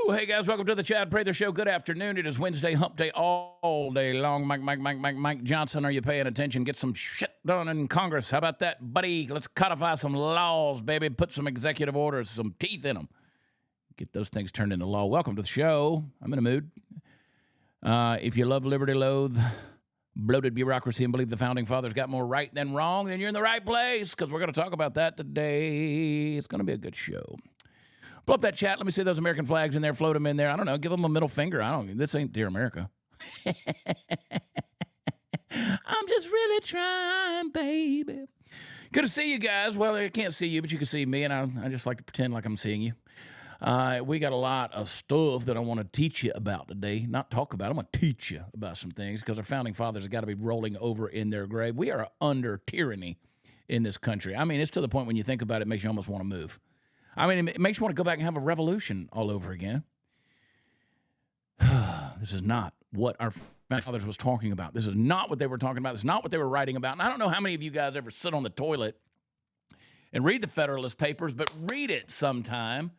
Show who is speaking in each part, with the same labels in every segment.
Speaker 1: Hey guys, welcome to the Chad Prather Show. Good afternoon. It is Wednesday, hump day all day long. Mike Johnson, are you paying attention? Get some shit done in Congress. How about that, buddy? Let's codify some laws, baby. Put some executive orders, some teeth in them. Get those things turned into law. Welcome to the show. I'm in a mood. If you love liberty, loathe bloated bureaucracy, and believe the Founding Fathers got more right than wrong, then you're in the right place, because we're going to talk about that today. It's going to be a good show. Blow up that chat. Let me see those American flags in there. Float them in there. I don't know. Give them a middle finger. This ain't Dear America. I'm just really trying, baby. Good to see you guys. Well, I can't see you, but you can see me, and I just like to pretend like I'm seeing you. We got a lot of stuff that I want to teach you about today. Not talk about. I'm going to teach you about some things, because our Founding Fathers have got to be rolling over in their grave. We are under tyranny in this country. I mean, it's to the point when you think about it, it makes you almost want to move. I mean, it makes you want to go back and have a revolution all over again. This is not what our fathers was talking about. This is not what they were talking about. This is not what they were writing about. And I don't know how many of you guys ever sit on the toilet and read the Federalist Papers, but read it sometime.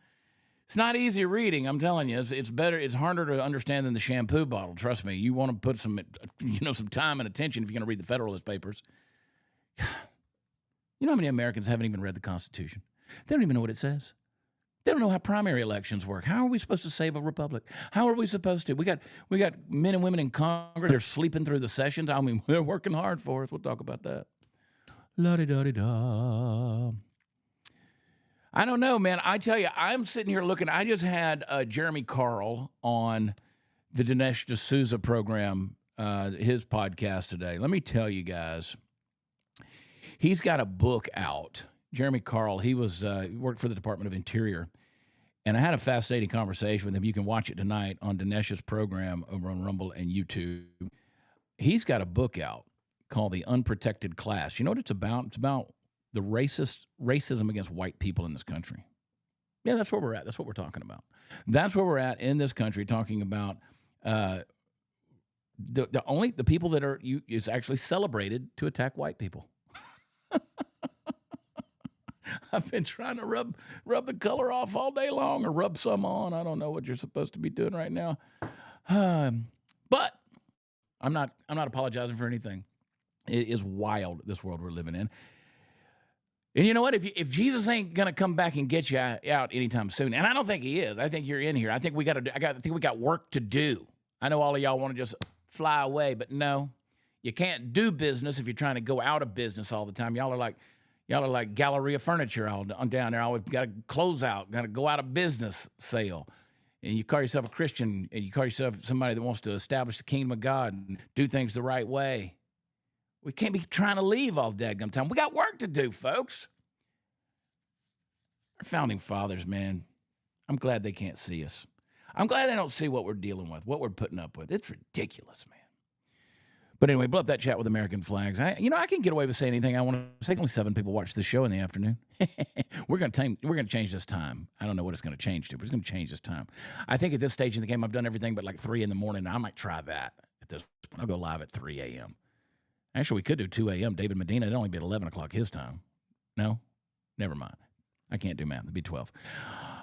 Speaker 1: It's not easy reading, I'm telling you. It's better. It's harder to understand than the shampoo bottle. Trust me. You want to put some time and attention if you're going to read the Federalist Papers. You know how many Americans haven't even read the Constitution? They don't even know what it says. They don't know how primary elections work. How are we supposed to save a republic? How are we supposed to? We got men and women in Congress. They're sleeping through the sessions. I mean, they're working hard for us. We'll talk about that. La-di-da-di-da. I don't know, man. I tell you, I'm sitting here looking. I just had Jeremy Carl on the Dinesh D'Souza program, his podcast today. Let me tell you guys, he's got a book out. Jeremy Carl, he worked for the Department of Interior, and I had a fascinating conversation with him. You can watch it tonight on Dinesh's program over on Rumble and YouTube. He's got a book out called The Unprotected Class. You know what it's about? It's about the racism against white people in this country. Yeah, that's where we're at. That's what we're talking about. That's where we're at in this country, talking about the people that is actually celebrated to attack white people. I've been trying to rub the color off all day long, or rub some on. I don't know what you're supposed to be doing right now. But I'm not apologizing for anything. It is wild, this world we're living in. And you know what? If Jesus ain't gonna come back and get you out anytime soon, and I don't think he is. I think you're in here. I think we got work to do. I know all of y'all want to just fly away, but no, you can't do business if you're trying to go out of business all the time. Y'all are like Galleria Furniture all down there. Always got to close out, got to go out of business sale. And you call yourself a Christian, and you call yourself somebody that wants to establish the kingdom of God and do things the right way. We can't be trying to leave all daggum time. We got work to do, folks. Our Founding Fathers, man, I'm glad they can't see us. I'm glad they don't see what we're dealing with, what we're putting up with. It's ridiculous, man. But anyway, blow up that chat with American flags. I can get away with saying anything I want to say. Only 7 people watch this show in the afternoon. We're going to change this time. I don't know what it's going to change to, but it's going to change this time. I think at this stage in the game, I've done everything but like 3 in the morning. I might try that at this point. I'll go live at 3 a.m. Actually, we could do 2 a.m. David Medina, it'd only be at 11 o'clock his time. No? Never mind. I can't do math. It'd be 12.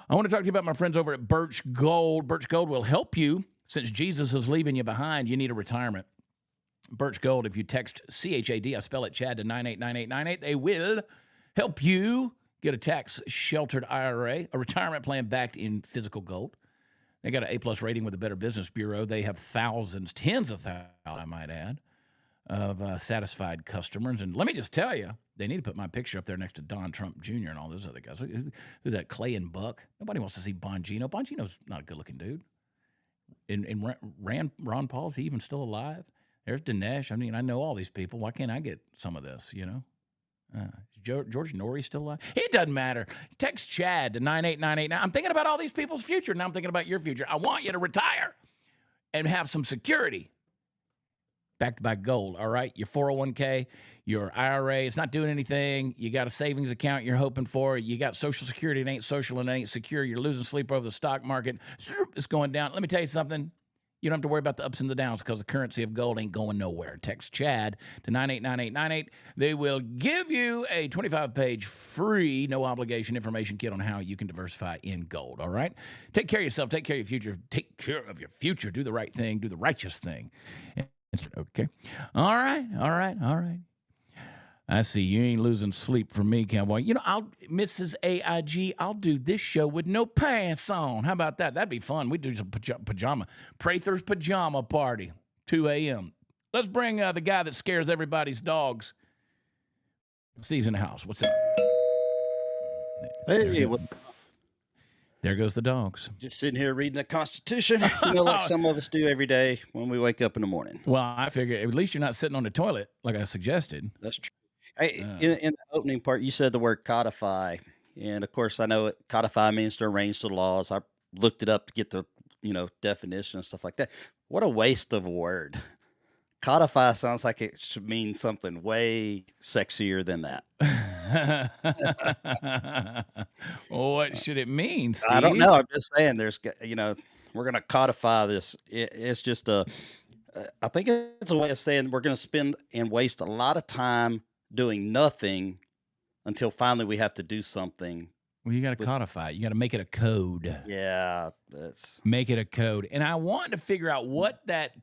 Speaker 1: I want to talk to you about my friends over at Birch Gold. Birch Gold will help you. Since Jesus is leaving you behind, you need a retirement. Birch Gold, if you text CHAD, I spell it Chad, to 989898, they will help you get a tax-sheltered IRA, a retirement plan backed in physical gold. They got an A-plus rating with the Better Business Bureau. They have thousands, tens of thousands, I might add, of satisfied customers. And let me just tell you, they need to put my picture up there next to Don Trump Jr. and all those other guys. Who's that, Clay and Buck? Nobody wants to see Bongino. Bongino's not a good-looking dude. And Ron Paul, is he even still alive? There's Dinesh. I mean, I know all these people. Why can't I get some of this, George Norrie still alive? It doesn't matter. Text Chad to 98989. I'm thinking about all these people's future. Now I'm thinking about your future. I want you to retire and have some security backed by gold, all right? Your 401k, your IRA, it's not doing anything. You got a savings account you're hoping for. You got Social Security. It ain't social and it ain't secure. You're losing sleep over the stock market. It's going down. Let me tell you something. You don't have to worry about the ups and the downs because the currency of gold ain't going nowhere. Text Chad to 989898. They will give you a 25-page free, no obligation information kit on how you can diversify in gold. All right? Take care of yourself. Take care of your future. Take care of your future. Do the right thing. Do the righteous thing. Okay. All right. I see you ain't losing sleep for me, cowboy. You know, Mrs. AIG, I'll do this show with no pants on. How about that? That'd be fun. We'd do some pajama. Prather's pajama party, 2 a.m. Let's bring the guy that scares everybody's dogs. Steve's in the house. What's up?
Speaker 2: Hey,
Speaker 1: there goes the dogs.
Speaker 2: just sitting here reading the Constitution, like some of us do every day when we wake up in the morning.
Speaker 1: Well, I figure at least you're not sitting on the toilet like I suggested.
Speaker 2: That's true. Hey, in the opening part, you said the word codify. And of course, I know codify means to arrange the laws. I looked it up to get the, definition and stuff like that. What a waste of a word. Codify sounds like it should mean something way sexier than that.
Speaker 1: What should it mean, Steve?
Speaker 2: I don't know. I'm just saying we're going to codify this. It's just I think it's a way of saying we're going to spend and waste a lot of time doing nothing until finally we have to do something.
Speaker 1: Well, you got to codify it. You got to make it a code.
Speaker 2: Yeah,
Speaker 1: make it a code. And I wanted to figure out what that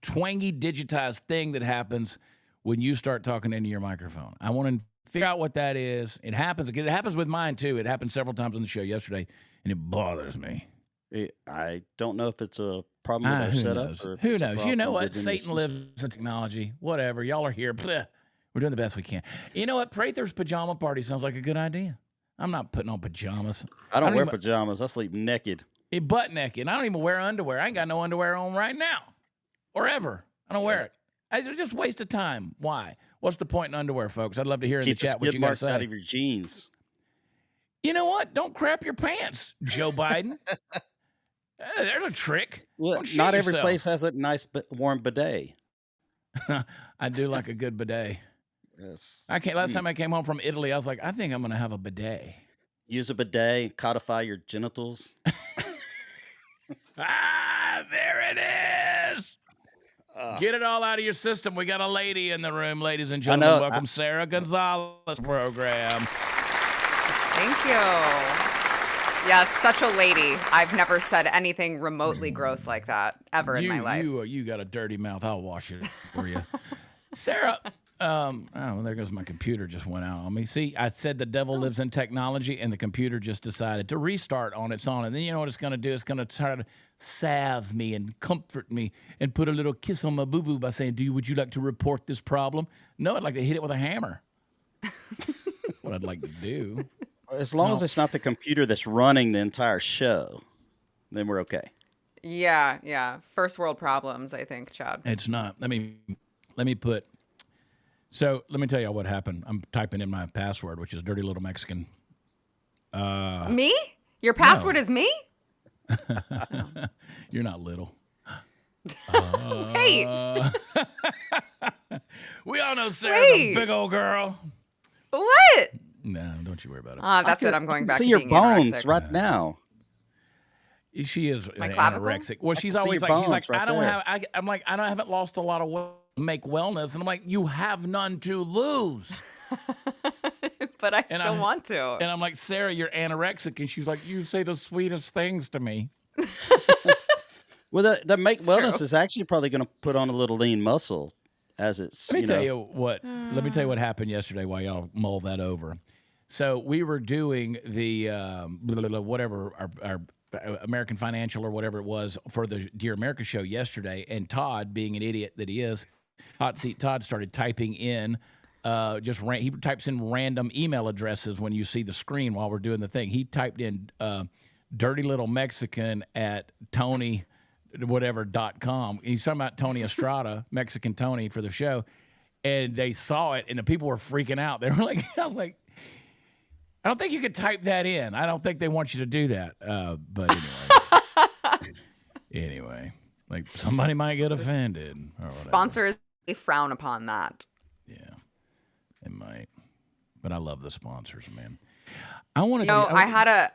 Speaker 1: twangy digitized thing that happens when you start talking into your microphone. I want to figure out what that is. It happens with mine too. It happened several times on the show yesterday, and it bothers me.
Speaker 2: I don't know if it's a problem with our setup. Or
Speaker 1: who knows? You know what? Satan lives in technology. Whatever. Y'all are here. Bleh. We're doing the best we can. You know what? Prather's pajama party sounds like a good idea. I'm not putting on pajamas.
Speaker 2: I don't wear pajamas. I sleep naked.
Speaker 1: Butt naked. I don't even wear underwear. I ain't got no underwear on right now. Or ever. I don't wear it. It's just a waste of time. Why? What's the point in underwear, folks? I'd love to hear in the chat what you guys say.
Speaker 2: Keep the skid marks out of your jeans.
Speaker 1: You know what? Don't crap your pants, Joe Biden. There's a trick.
Speaker 2: Well, not every place has a nice warm bidet.
Speaker 1: I do like a good bidet.
Speaker 2: Yes.
Speaker 1: Last time I came home from Italy, I was like, I think I'm going to have a bidet.
Speaker 2: Use a bidet and codify your genitals.
Speaker 1: There it is. Get it all out of your system. We got a lady in the room, ladies and gentlemen. Welcome, Sarah Gonzalez program.
Speaker 3: Thank you. Yes, such a lady. I've never said anything remotely gross like that ever in my life.
Speaker 1: You got a dirty mouth. I'll wash it for you. Sarah, there goes my computer just went out on me. See, I said the devil lives in technology, and the computer just decided to restart on its own. And then you know what it's going to do? It's going to try to salve me and comfort me and put a little kiss on my boo-boo by saying, would you like to report this problem? No, I'd like to hit it with a hammer. What I'd like to do.
Speaker 2: As long as it's not the computer that's running the entire show, then we're okay.
Speaker 3: Yeah. First world problems, I think, Chad.
Speaker 1: It's not. Let me tell y'all what happened. I'm typing in my password, which is Dirty Little Mexican.
Speaker 3: Me? Your password is me?
Speaker 1: You're not little.
Speaker 3: Wait.
Speaker 1: We all know Sarah's a big old girl.
Speaker 3: What?
Speaker 1: No, don't you worry about it.
Speaker 3: That's it. I'm going back to
Speaker 2: see
Speaker 3: being
Speaker 2: your bones
Speaker 3: anorexic.
Speaker 2: right now.
Speaker 1: She is
Speaker 3: My clavicle?
Speaker 1: anorexic. Well, she's always like, I haven't lost a lot of weight. Make wellness, and I'm like, you have none to lose.
Speaker 3: But I still want to.
Speaker 1: And I'm like, Sarah, you're anorexic, and she's like, you say the sweetest things to me.
Speaker 2: Well, the make wellness is actually probably going to put on a little lean muscle as it's.
Speaker 1: Let me tell you what happened yesterday while y'all mull that over. So we were doing the whatever our American Financial or whatever it was for the Dear America show yesterday, and Todd, being an idiot that he is, Hot Seat Todd started typing in he types in random email addresses when you see the screen while we're doing the thing. He typed in dirty little Mexican at TonyWhatever.com. He's talking about Tony Estrada, Mexican Tony, for the show. And they saw it, and the people were freaking out. They were like, I was like, I don't think you could type that in. I don't think they want you to do that. But anyway, like somebody might get offended. Or
Speaker 3: sponsors frown upon that.
Speaker 1: Yeah, it might. But I love the sponsors, man. I want to.
Speaker 3: I had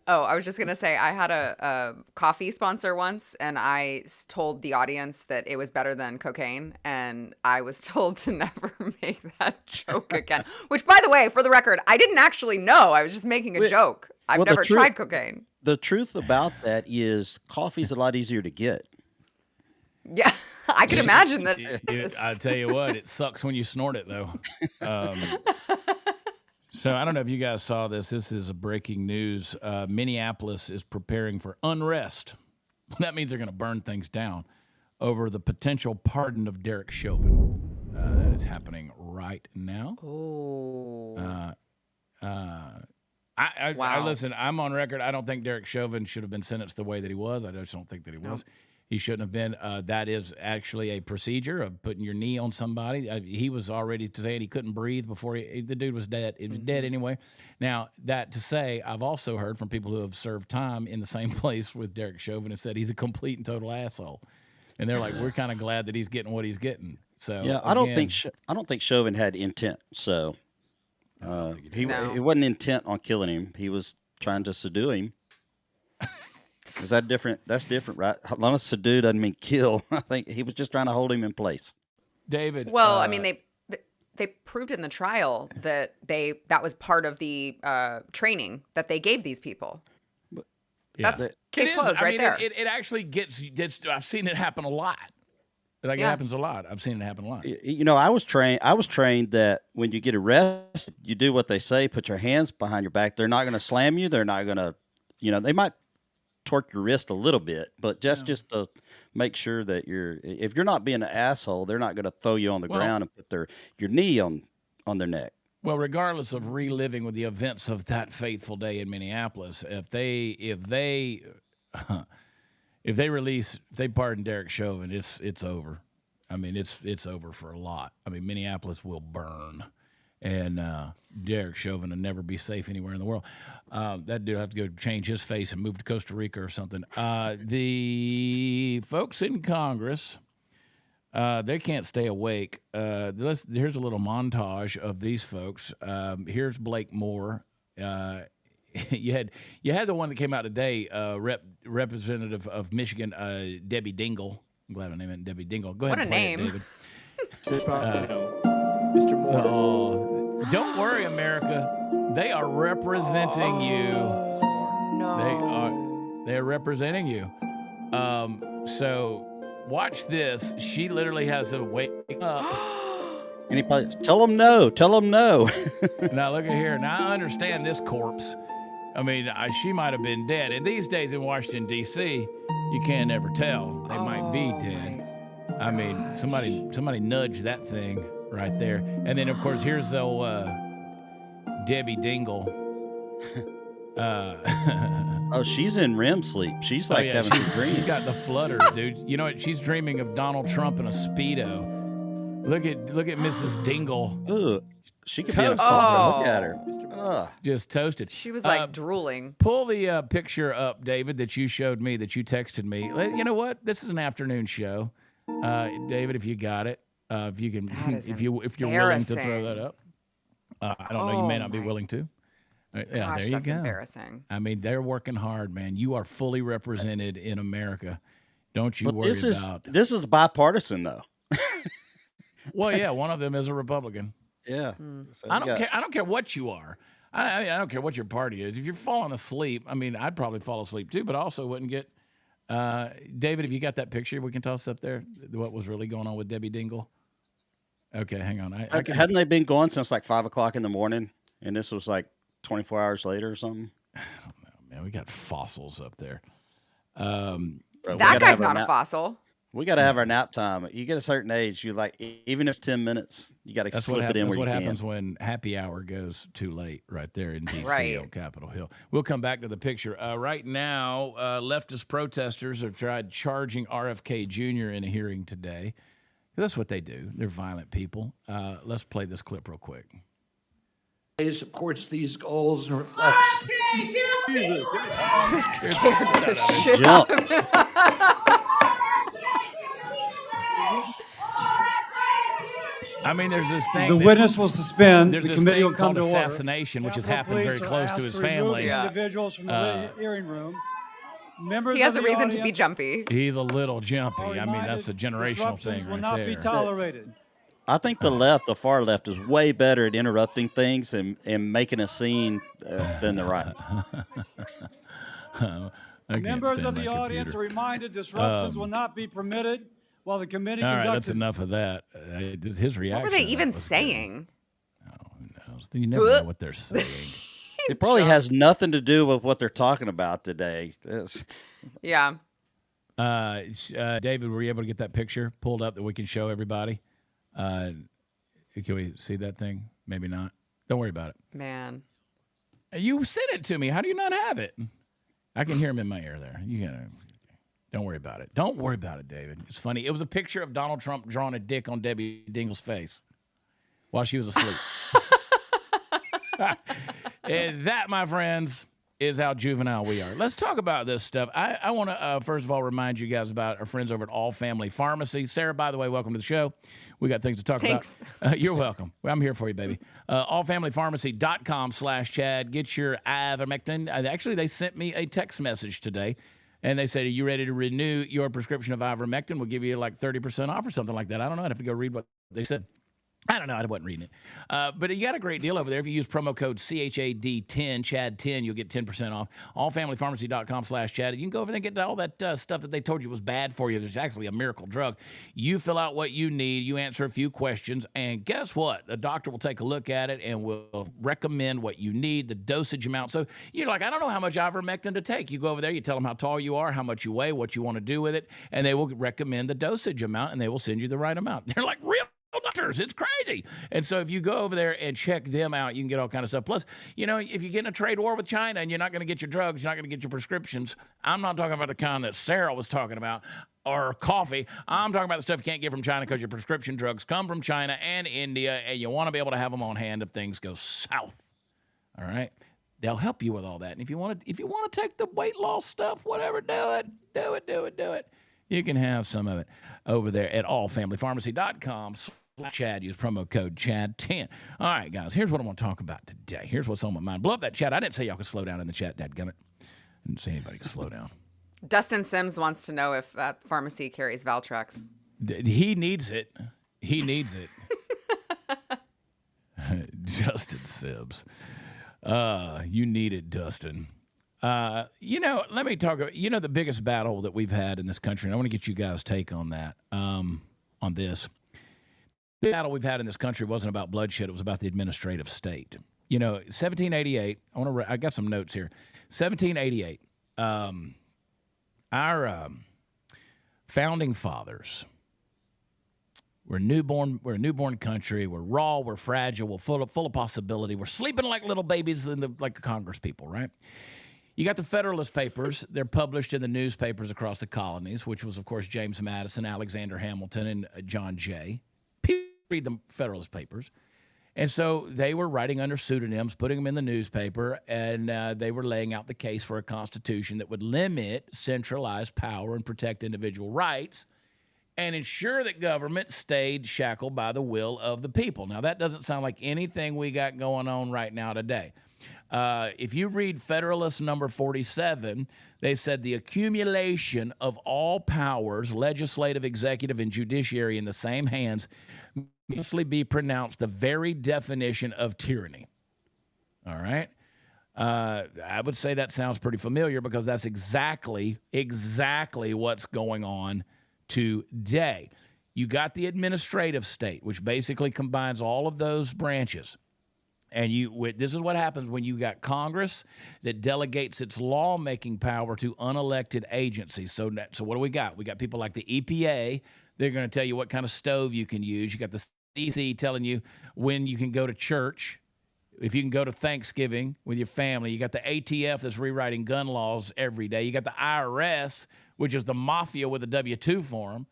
Speaker 3: Oh, I was just going to say I had a coffee sponsor once, and I told the audience that it was better than cocaine, and I was told to never make that joke again. Which, by the way, for the record, I didn't actually know. I was just making a joke. I've never tried cocaine.
Speaker 2: The truth about that is coffee's a lot easier to get.
Speaker 3: Yeah, I can imagine that.
Speaker 1: I tell you what, it sucks when you snort it, though. So I don't know if you guys saw this. This is a breaking news. Minneapolis is preparing for unrest. That means they're going to burn things down over the potential pardon of Derek Chauvin. That is happening right now.
Speaker 3: Oh.
Speaker 1: I listen, I'm on record. I don't think Derek Chauvin should have been sentenced the way that he was. I just don't think that he was. He shouldn't have been. That is actually a procedure of putting your knee on somebody. He was already saying he couldn't breathe before the dude was dead. He was dead anyway. Now, that to say, I've also heard from people who have served time in the same place with Derek Chauvin and said he's a complete and total asshole. And they're like, we're kind of glad that he's getting what he's getting. So
Speaker 2: yeah, I don't think Chauvin had intent. So it wasn't intent on killing him. He was trying to subdue him. Is that different? That's different, right? As long as subdue doesn't mean kill. I think he was just trying to hold him in place.
Speaker 1: David.
Speaker 3: Well, I mean, they proved in the trial that that was part of the training that they gave these people. That's case closed right there.
Speaker 1: It actually gets. I've seen it happen a lot. It happens a lot. I've seen it happen a lot.
Speaker 2: You know, I was trained that when you get arrested, you do what they say. Put your hands behind your back. They're not going to slam you. They're not going to, they might torque your wrist a little bit, but just to make sure that if you're not being an asshole, they're not going to throw you on the ground and put your knee on their neck.
Speaker 1: Well, regardless of reliving with the events of that fateful day in Minneapolis, if they pardon Derek Chauvin, it's over. I mean, it's over for a lot. I mean, Minneapolis will burn, and Derek Chauvin will never be safe anywhere in the world. That dude will have to go change his face and move to Costa Rica or something. The folks in Congress, they can't stay awake. Here's a little montage of these folks. Here's Blake Moore. You had the one that came out today, Representative of Michigan, Debbie Dingell. I'm glad I named it Debbie Dingell. Go ahead and play it, David.
Speaker 4: Mr. Moore.
Speaker 1: Don't worry, America. They are representing you.
Speaker 3: No.
Speaker 1: They are representing you. So watch this. She literally has to wake up.
Speaker 2: And he probably, tell them no.
Speaker 1: Now look at here. Now I understand this corpse. I mean, she might have been dead. And these days in Washington, D.C., you can't ever tell. They might be dead. I mean, somebody nudged that thing right there. And then, of course, here's old Debbie Dingell.
Speaker 2: Oh, she's in REM sleep. She's like having some dreams.
Speaker 1: She's got the flutters, dude. You know what? She's dreaming of Donald Trump in a Speedo. Look at Mrs. Dingell.
Speaker 2: Ooh, she could be in a coffin. Look at her.
Speaker 1: Just toasted.
Speaker 3: She was like drooling.
Speaker 1: Pull the picture up, David, that you showed me, that you texted me. You know what? This is an afternoon show. David, if you got it, if you can, if you're willing to throw that up. I don't know. You may not be willing to.
Speaker 3: Gosh,
Speaker 1: there you
Speaker 3: that's
Speaker 1: go.
Speaker 3: Embarrassing.
Speaker 1: I mean, they're working hard, man. You are fully represented in America. Don't you worry about.
Speaker 2: This is bipartisan, though.
Speaker 1: Well, yeah, one of them is a Republican.
Speaker 2: Yeah.
Speaker 1: So I don't care what you are. I mean, I don't care what your party is. If you're falling asleep, I mean, I'd probably fall asleep too, but I also wouldn't get. David, if you got that picture, we can toss up there what was really going on with Debbie Dingell. Okay, hang on.
Speaker 2: Hadn't they been going since like 5 o'clock in the morning, and this was like 24 hours later or something?
Speaker 1: I don't know, man. We got fossils up there.
Speaker 3: That guy's not a fossil.
Speaker 2: We got to have our nap time. You get a certain age, you like, even if it's 10 minutes, you got to slip it in where you can.
Speaker 1: That's what happens when happy hour goes too late right there in D.C. on Capitol Hill. We'll come back to the picture. Right now, leftist protesters have tried charging RFK Jr. in a hearing today. That's what they do. They're violent people. Let's play this clip real quick.
Speaker 4: Supports these goals and reflects.
Speaker 3: Scared the shit out of me.
Speaker 1: I mean, there's this thing.
Speaker 5: The witness will suspend.
Speaker 1: There's
Speaker 5: The
Speaker 1: this
Speaker 5: committee
Speaker 1: thing
Speaker 5: will come
Speaker 1: called
Speaker 5: to order.
Speaker 1: assassination, which has
Speaker 5: Capitol
Speaker 1: happened very
Speaker 5: Police are
Speaker 1: close to
Speaker 5: asked
Speaker 1: his
Speaker 5: to remove
Speaker 1: family.
Speaker 5: the
Speaker 3: Yeah.
Speaker 5: individuals from the hearing room. Members
Speaker 3: He has
Speaker 5: of
Speaker 3: a
Speaker 5: the
Speaker 3: reason to be
Speaker 5: audience
Speaker 3: jumpy.
Speaker 1: He's a little jumpy.
Speaker 5: are
Speaker 1: I mean, that's a
Speaker 5: reminded
Speaker 1: generational
Speaker 5: disruptions
Speaker 1: thing
Speaker 5: will
Speaker 1: right
Speaker 5: not
Speaker 1: there.
Speaker 5: be tolerated.
Speaker 2: I think the left, the far left, is way better at interrupting things and making a scene than the right.
Speaker 1: I can't
Speaker 5: Members
Speaker 1: stand
Speaker 5: of the
Speaker 1: my
Speaker 5: audience are
Speaker 1: computer.
Speaker 5: reminded disruptions will not be permitted while the committee
Speaker 1: All right,
Speaker 5: conducts
Speaker 1: that's enough of that. His reaction.
Speaker 3: What were they
Speaker 1: to that
Speaker 3: even
Speaker 1: was good.
Speaker 3: saying?
Speaker 1: Who knows? You never know what they're saying.
Speaker 2: It probably has nothing to do with what they're talking about today. This-
Speaker 3: Yeah.
Speaker 1: David, were you able to get that picture pulled up that we can show everybody? Can we see that thing? Maybe not. Don't worry about it.
Speaker 3: Man.
Speaker 1: You sent it to me. How do you not have it? I can hear him in my ear there. Don't worry about it. Don't worry about it, David. It's funny. It was a picture of Donald Trump drawing a dick on Debbie Dingle's face while she was asleep. And that, my friends, is how juvenile we are. Let's talk about this stuff. I want to, first of all, remind you guys about our friends over at All Family Pharmacy. Sarah, by the way, welcome to the show. We got things to talk
Speaker 3: Thanks.
Speaker 1: about. You're welcome. Well, I'm here for you, baby. allfamilypharmacy.com/Chad. Get your ivermectin. Actually, they sent me a text message today, and they said, are you ready to renew your prescription of ivermectin? We'll give you like 30% off or something like that. I don't know. I'd have to go read what they said. I don't know. I wasn't reading it. But you got a great deal over there. If you use promo code CHAD10, Chad10, you'll get 10% off. Allfamilypharmacy.com/Chad. You can go over there and get all that stuff that they told you was bad for you. It's actually a miracle drug. You fill out what you need. You answer a few questions. And guess what? The doctor will take a look at it and will recommend what you need, the dosage amount. So you're like, I don't know how much ivermectin to take. You go over there. You tell them how tall you are, how much you weigh, what you want to do with it. And they will recommend the dosage amount, and they will send you the right amount. They're like, real doctors, it's crazy. And so if you go over there and check them out, you can get all kind of stuff. Plus, if you get in a trade war with China and you're not going to get your drugs, you're not going to get your prescriptions. I'm not talking about the kind that Sarah was talking about, or coffee. I'm talking about the stuff you can't get from China because your prescription drugs come from China and India, and you want to be able to have them on hand if things go south. All right? They'll help you with all that. And if you want to take the weight loss stuff, whatever, do it. You can have some of it over there at allfamilypharmacy.com/Chad. Use promo code CHAD10. All right, guys, here's what I want to talk about today. Here's what's on my mind. Blow up that chat. I didn't say y'all could slow down in the chat, dadgummit. I didn't say anybody could slow down.
Speaker 3: Dustin Sims wants to know if that pharmacy carries Valtrex.
Speaker 1: He needs it. He needs it. Justin Sims. You need it, Dustin. Let me talk about, the biggest battle that we've had in this country, and I want to get you guys' take on that, on this. The battle we've had in this country wasn't about bloodshed. It was about the administrative state. 1788, I got some notes here. 1788, our founding fathers were newborn. We're a newborn country. We're raw. We're fragile. We're full of possibility. We're sleeping like little babies like the Congress people, right? You got the Federalist Papers. They're published in the newspapers across the colonies, which was, of course, James Madison, Alexander Hamilton, and John Jay. People read the Federalist Papers. And so they were writing under pseudonyms, putting them in the newspaper, and they were laying out the case for a constitution that would limit centralized power and protect individual rights and ensure that government stayed shackled by the will of the people. Now, that doesn't sound like anything we got going on right now today. If you read Federalist number 47, they said the accumulation of all powers, legislative, executive, and judiciary in the same hands mostly be pronounced the very definition of tyranny. All right? I would say that sounds pretty familiar because that's exactly what's going on today. You got the administrative state, which basically combines all of those branches. And this is what happens when you got Congress that delegates its lawmaking power to unelected agencies. So what do we got? We got people like the EPA. They're going to tell you what kind of stove you can use. You got the CDC telling you when you can go to church, if you can go to Thanksgiving with your family. You got the ATF that's rewriting gun laws every day. You got the IRS, which is the mafia with a W-2 form.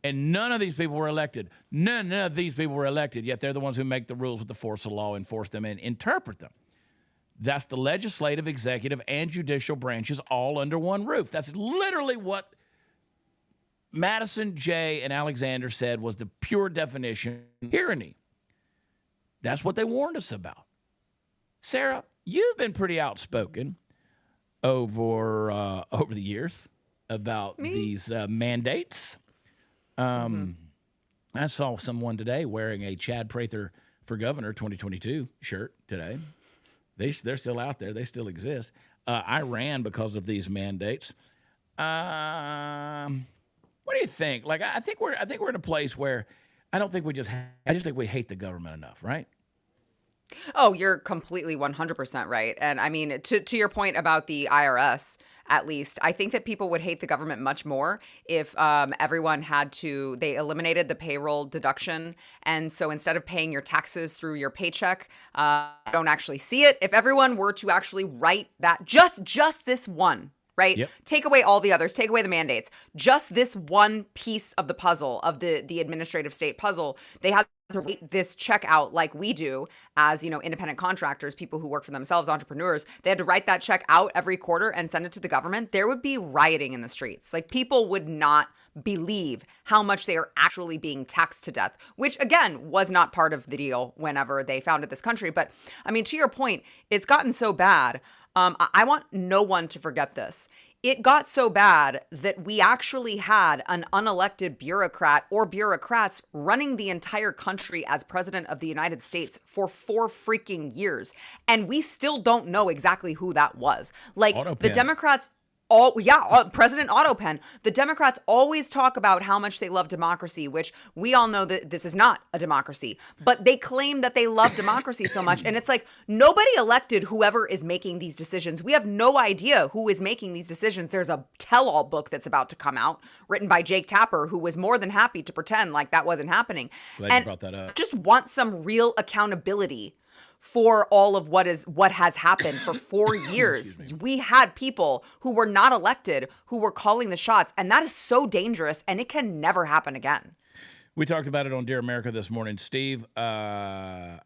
Speaker 1: And none of these people were elected. None of these people were elected, yet they're the ones who make the rules with the force of law, enforce them, and interpret them. That's the legislative, executive, and judicial branches all under one roof. That's literally what Madison, Jay, and Alexander said was the pure definition of tyranny. That's what they warned us about. Sarah, you've been pretty outspoken over the years about these mandates. I saw someone today wearing a Chad Prather for Governor 2022 shirt today. They're still out there. They still exist. I ran because of these mandates. What do you think? Like, I think we're in a place where I just think we hate the government enough, right?
Speaker 3: Oh, you're completely 100% right. And I mean, to your point about the IRS, at least, I think that people would hate the government much more if everyone they eliminated the payroll deduction. And so instead of paying your taxes through your paycheck, don't actually see it. If everyone were to actually write that, just this one, right?
Speaker 1: Yep.
Speaker 3: Take away all the others, take away the mandates, just this one piece of the puzzle, of the administrative state puzzle, they had to write this check out like we do as, independent contractors, people who work for themselves, entrepreneurs. They had to write that check out every quarter and send it to the government. There would be rioting in the streets. Like, people would not believe how much they are actually being taxed to death, which again was not part of the deal whenever they founded this country. But I mean, to your point, it's gotten so bad. I want no one to forget this. It got so bad that we actually had an unelected bureaucrat or bureaucrats running the entire country as president of the United States for 4 freaking years. And we still don't know exactly who that was. Like, the Democrats... President Autopen. The Democrats always talk about how much they love democracy, which we all know that this is not a democracy, but they claim that they love democracy so much. And it's like, nobody elected whoever is making these decisions. We have no idea who is making these decisions. There's a tell-all book that's about to come out written by Jake Tapper, who was more than happy to pretend like that wasn't happening.
Speaker 1: Glad you brought that up.
Speaker 3: Just want some real accountability for all of what has happened for 4 years. We had people who were not elected who were calling the shots, and that is so dangerous, and it can never happen again.
Speaker 1: We talked about it on Dear America this morning. Steve, a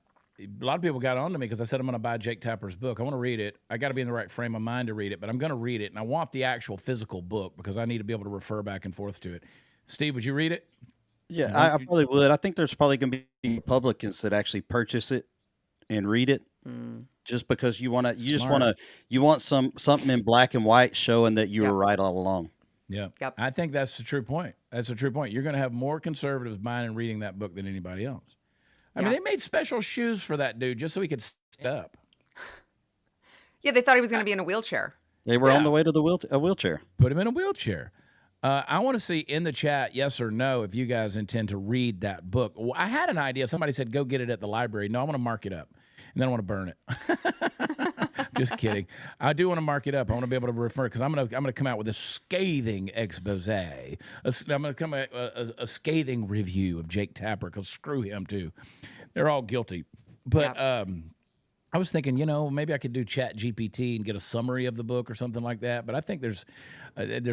Speaker 1: lot of people got on to me because I said I'm going to buy Jake Tapper's book. I want to read it. I got to be in the right frame of mind to read it, but I'm going to read it, and I want the actual physical book because I need to be able to refer back and forth to it. Steve, would you read it?
Speaker 2: Yeah, I probably would. I think there's probably going to be Republicans that actually purchase it and read it, just because you want something in black and white showing that you were right all along.
Speaker 1: Yeah.
Speaker 3: Yep.
Speaker 1: I think that's the true point. That's the true point. You're going to have more conservatives buying and reading that book than anybody else. I mean, they made special shoes for that dude just so he could stand up.
Speaker 3: Yeah, they thought he was going to be in a wheelchair.
Speaker 2: They were on the way to a wheelchair.
Speaker 1: Put him in a wheelchair. I want to see in the chat, yes or no, if you guys intend to read that book. Well, I had an idea. Somebody said, go get it at the library. No, I want to mark it up, and then I want to burn it. Just kidding. I do want to mark it up. I want to be able to refer, because I'm going to come out with a scathing expose. I'm going to come out a scathing review of Jake Tapper, because screw him, too. They're all guilty. But I was thinking, maybe I could do Chat GPT and get a summary of the book or something like that. But I think there's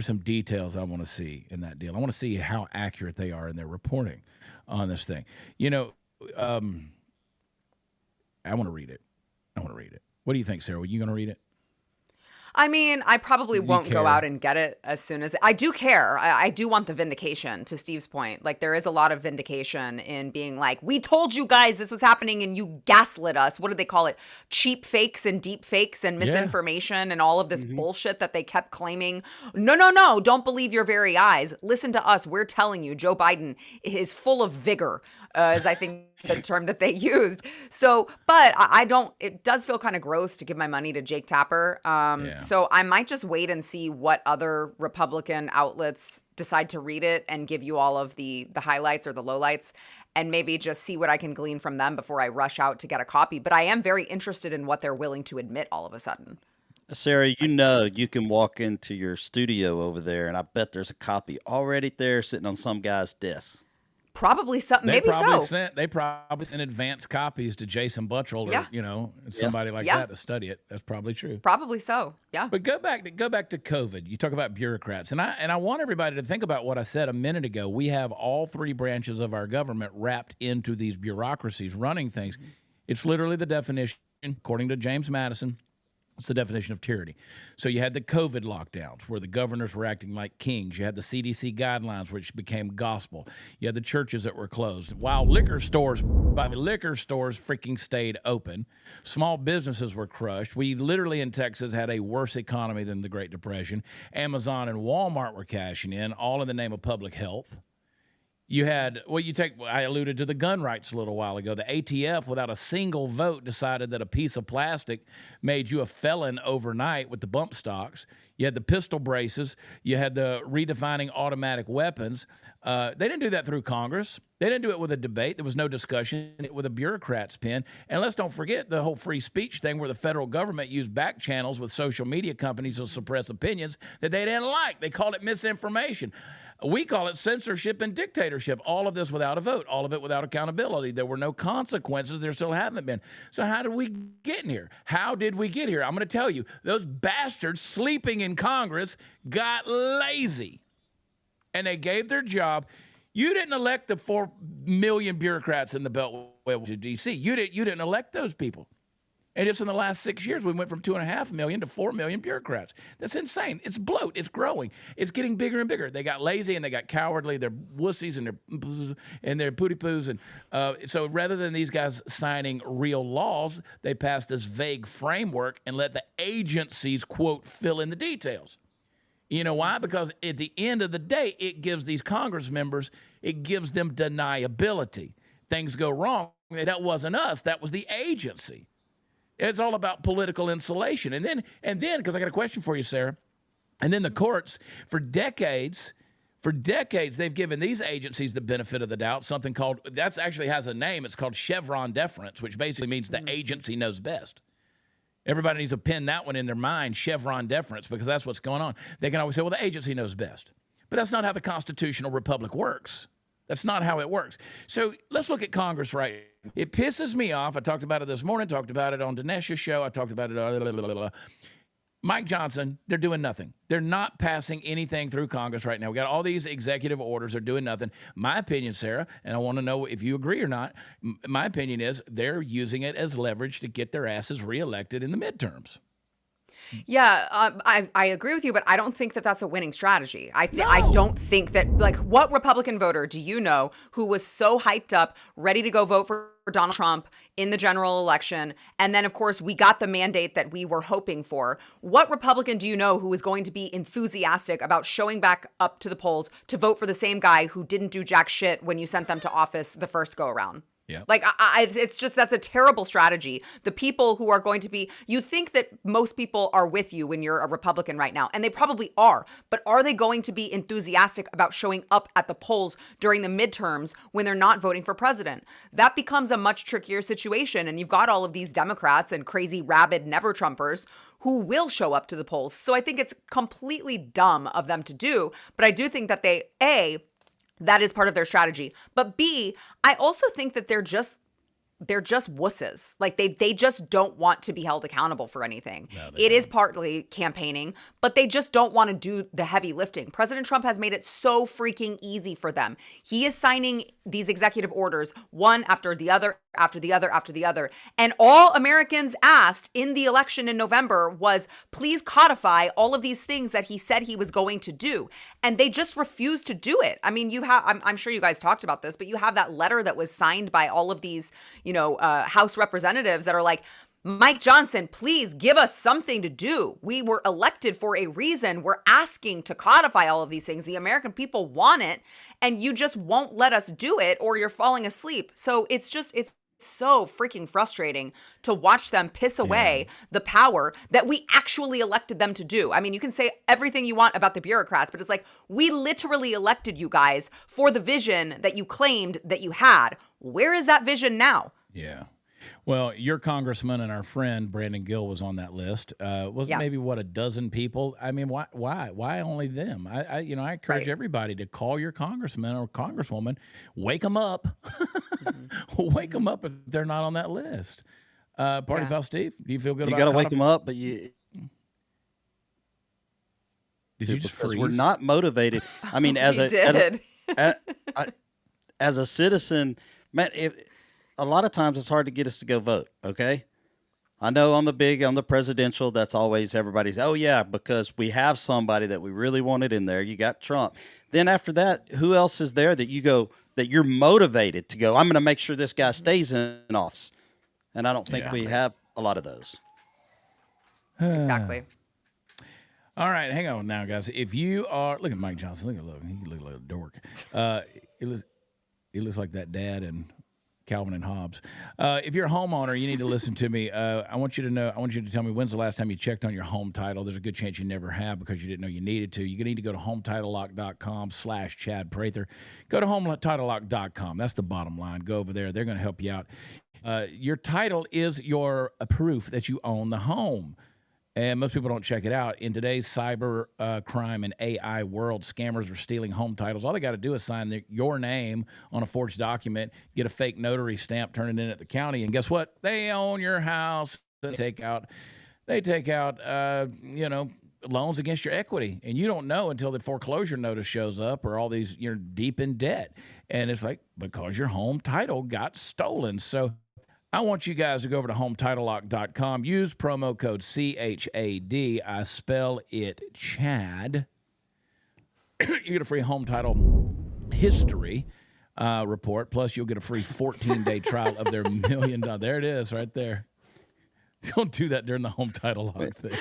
Speaker 1: some details I want to see in that deal. I want to see how accurate they are in their reporting on this thing. I want to read it. What do you think, Sarah? Are you going to read it?
Speaker 3: I mean, I probably won't
Speaker 1: care?
Speaker 3: go out and get it as soon as I do care. I do want the vindication, to Steve's point. Like, there is a lot of vindication in being like, we told you guys this was happening and you gaslit us. What do they call it? Cheap fakes and deep fakes and misinformation and all of this bullshit that they kept claiming. No. Don't believe your very eyes. Listen to us. We're telling you, Joe Biden is full of vigor, is I think the term that they used. So, but it does feel kind of gross to give my money to Jake Tapper. So I might just wait and see what other Republican outlets decide to read it and give you all of the highlights or the lowlights, and maybe just see what I can glean from them before I rush out to get a copy. But I am very interested in what they're willing to admit all of a sudden.
Speaker 2: Sarah, you can walk into your studio over there, and I bet there's a copy already there sitting on some guy's desk.
Speaker 3: Probably something.
Speaker 1: They
Speaker 3: Maybe
Speaker 1: probably sent advanced copies to Jason Buttrell or somebody like that to study it. That's probably true.
Speaker 3: Probably so. Yeah.
Speaker 1: But go back to COVID. You talk about bureaucrats, and I want everybody to think about what I said a minute ago. We have all 3 branches of our government wrapped into these bureaucracies running things. It's literally the definition, according to James Madison, It's the definition of tyranny. So you had the COVID lockdowns where the governors were acting like kings. You had the CDC guidelines, which became gospel. You had the churches that were closed. While liquor stores freaking stayed open. Small businesses were crushed. We literally in Texas had a worse economy than the Great Depression. Amazon and Walmart were cashing in, all in the name of public health. You had, I alluded to the gun rights a little while ago. The ATF, without a single vote, decided that a piece of plastic made you a felon overnight with the bump stocks. You had the pistol braces. You had the redefining automatic weapons. They didn't do that through Congress. They didn't do it with a debate. There was no discussion with a bureaucrat's pen. And let's don't forget the whole free speech thing where the federal government used back channels with social media companies to suppress opinions that they didn't like. They called it misinformation. We call it censorship and dictatorship. All of this without a vote, all of it without accountability. There were no consequences. There still haven't been. So how did we get in here? How did we get here? I'm going to tell you, those bastards sleeping in Congress got lazy. And they gave their job. You didn't elect the 4 million bureaucrats in the Beltway of D.C. You didn't elect those people. And just in the last 6 years, we went from 2.5 million to 4 million bureaucrats. That's insane. It's bloat. It's growing. It's getting bigger and bigger. They got lazy and they got cowardly. They're wussies and they're pooty poos. And so rather than these guys signing real laws, they passed this vague framework and let the agencies, quote, fill in the details. You know why? Because at the end of the day, it gives these Congress members, it gives them deniability. Things go wrong. That wasn't us. That was the agency. It's all about political insulation. And then, because I got a question for you, Sarah. And then the courts, for decades, they've given these agencies the benefit of the doubt, something called, that actually has a name, it's called Chevron deference, which basically means the agency knows best. Everybody needs to pin that one in their mind, Chevron deference, because that's what's going on. They can always say, well, the agency knows best. But that's not how the constitutional republic works. That's not how it works. So let's look at Congress right. It pisses me off. I talked about it this morning, talked about it on Dinesh's show. I talked about it. Mike Johnson, they're doing nothing. They're not passing anything through Congress right now. We got all these executive orders. They're doing nothing. My opinion, Sarah, and I want to know if you agree or not, my opinion is they're using it as leverage to get their asses reelected in the midterms.
Speaker 3: Yeah, I agree with you, but I don't think that that's a winning strategy. I don't think that, like, what Republican voter do you know who was so hyped up, ready to go vote for Donald Trump in the general election, and then, of course, we got the mandate that we were hoping for? What Republican do you know who is going to be enthusiastic about showing back up to the polls to vote for the same guy who didn't do jack shit when you sent them to office the first go around?
Speaker 1: Yeah.
Speaker 3: Like, it's just, that's a terrible strategy. The people who are going to be, you think that most people are with you when you're a Republican right now, and they probably are, but are they going to be enthusiastic about showing up at the polls during the midterms when they're not voting for president? That becomes a much trickier situation, and you've got all of these Democrats and crazy, rabid never-Trumpers who will show up to the polls. So I think it's completely dumb of them to do, but I do think that that is part of their strategy. But B, I also think that they're just wusses. Like they just don't want to be held accountable for anything. No, it is partly campaigning, but they just don't want to do the heavy lifting. President Trump has made it so freaking easy for them. He is signing these executive orders one after the other, after the other, after the other. And all Americans asked in the election in November was, please codify all of these things that he said he was going to do. And they just refused to do it. I mean, I'm sure you guys talked about this, but you have that letter that was signed by all of these, House representatives that are like, Mike Johnson, please give us something to do. We were elected for a reason. We're asking to codify all of these things. The American people want it, and you just won't let us do it, or you're falling asleep. So it's so freaking frustrating to watch them piss away the power that we actually elected them to do. I mean, you can say everything you want about the bureaucrats, but it's like, we literally elected you guys for the vision that you claimed that you had. Where is that vision now?
Speaker 1: Yeah. Well, your congressman and our friend Brandon Gill was on that list. Maybe a dozen people? I mean, why only them? I encourage everybody to call your congressman or congresswoman, wake them up, wake them up if they're not on that list. Party Foul Steve, do you feel good about it?
Speaker 2: You got to wake them up, but you.
Speaker 1: Did you just freeze?
Speaker 2: We're not motivated. I mean, as a citizen, man, a lot of times it's hard to get us to go vote. Okay, I know on the presidential, that's always everybody's, oh yeah, because we have somebody that we really wanted in there. You got Trump. Then after that, who else is there that you go, that you're motivated to go, I'm going to make sure this guy stays in office. And I don't think we have a lot of those.
Speaker 3: Exactly.
Speaker 1: All right, hang on now, guys. If you are, look at Mike Johnson. Look, he looks like a dork. He looks like that dad in Calvin and Hobbes. If you're a homeowner, you need to listen to me. I want you to tell me, when's the last time you checked on your home title? There's a good chance you never have because you didn't know you needed to. You need to go to HometitleLock.com/Chad Prather. Go to HometitleLock.com. That's the bottom line. Go over there. They're going to help you out. Your title is your proof that you own the home. And most people don't check it out. In today's cyber crime and AI world, scammers are stealing home titles. All they got to do is sign your name on a forged document, get a fake notary stamp, turn it in at the county, and guess what? They own your house. They take out loans against your equity, and you don't know until the foreclosure notice shows up or all these, you're deep in debt. And it's like, because your home title got stolen. So I want you guys to go over to HometitleLock.com. Use promo code CHAD. I spell it Chad. You get a free home title history report. Plus, you'll get a free 14-day trial of their $1 million. There it is right there. Don't do that during the home title lock thing.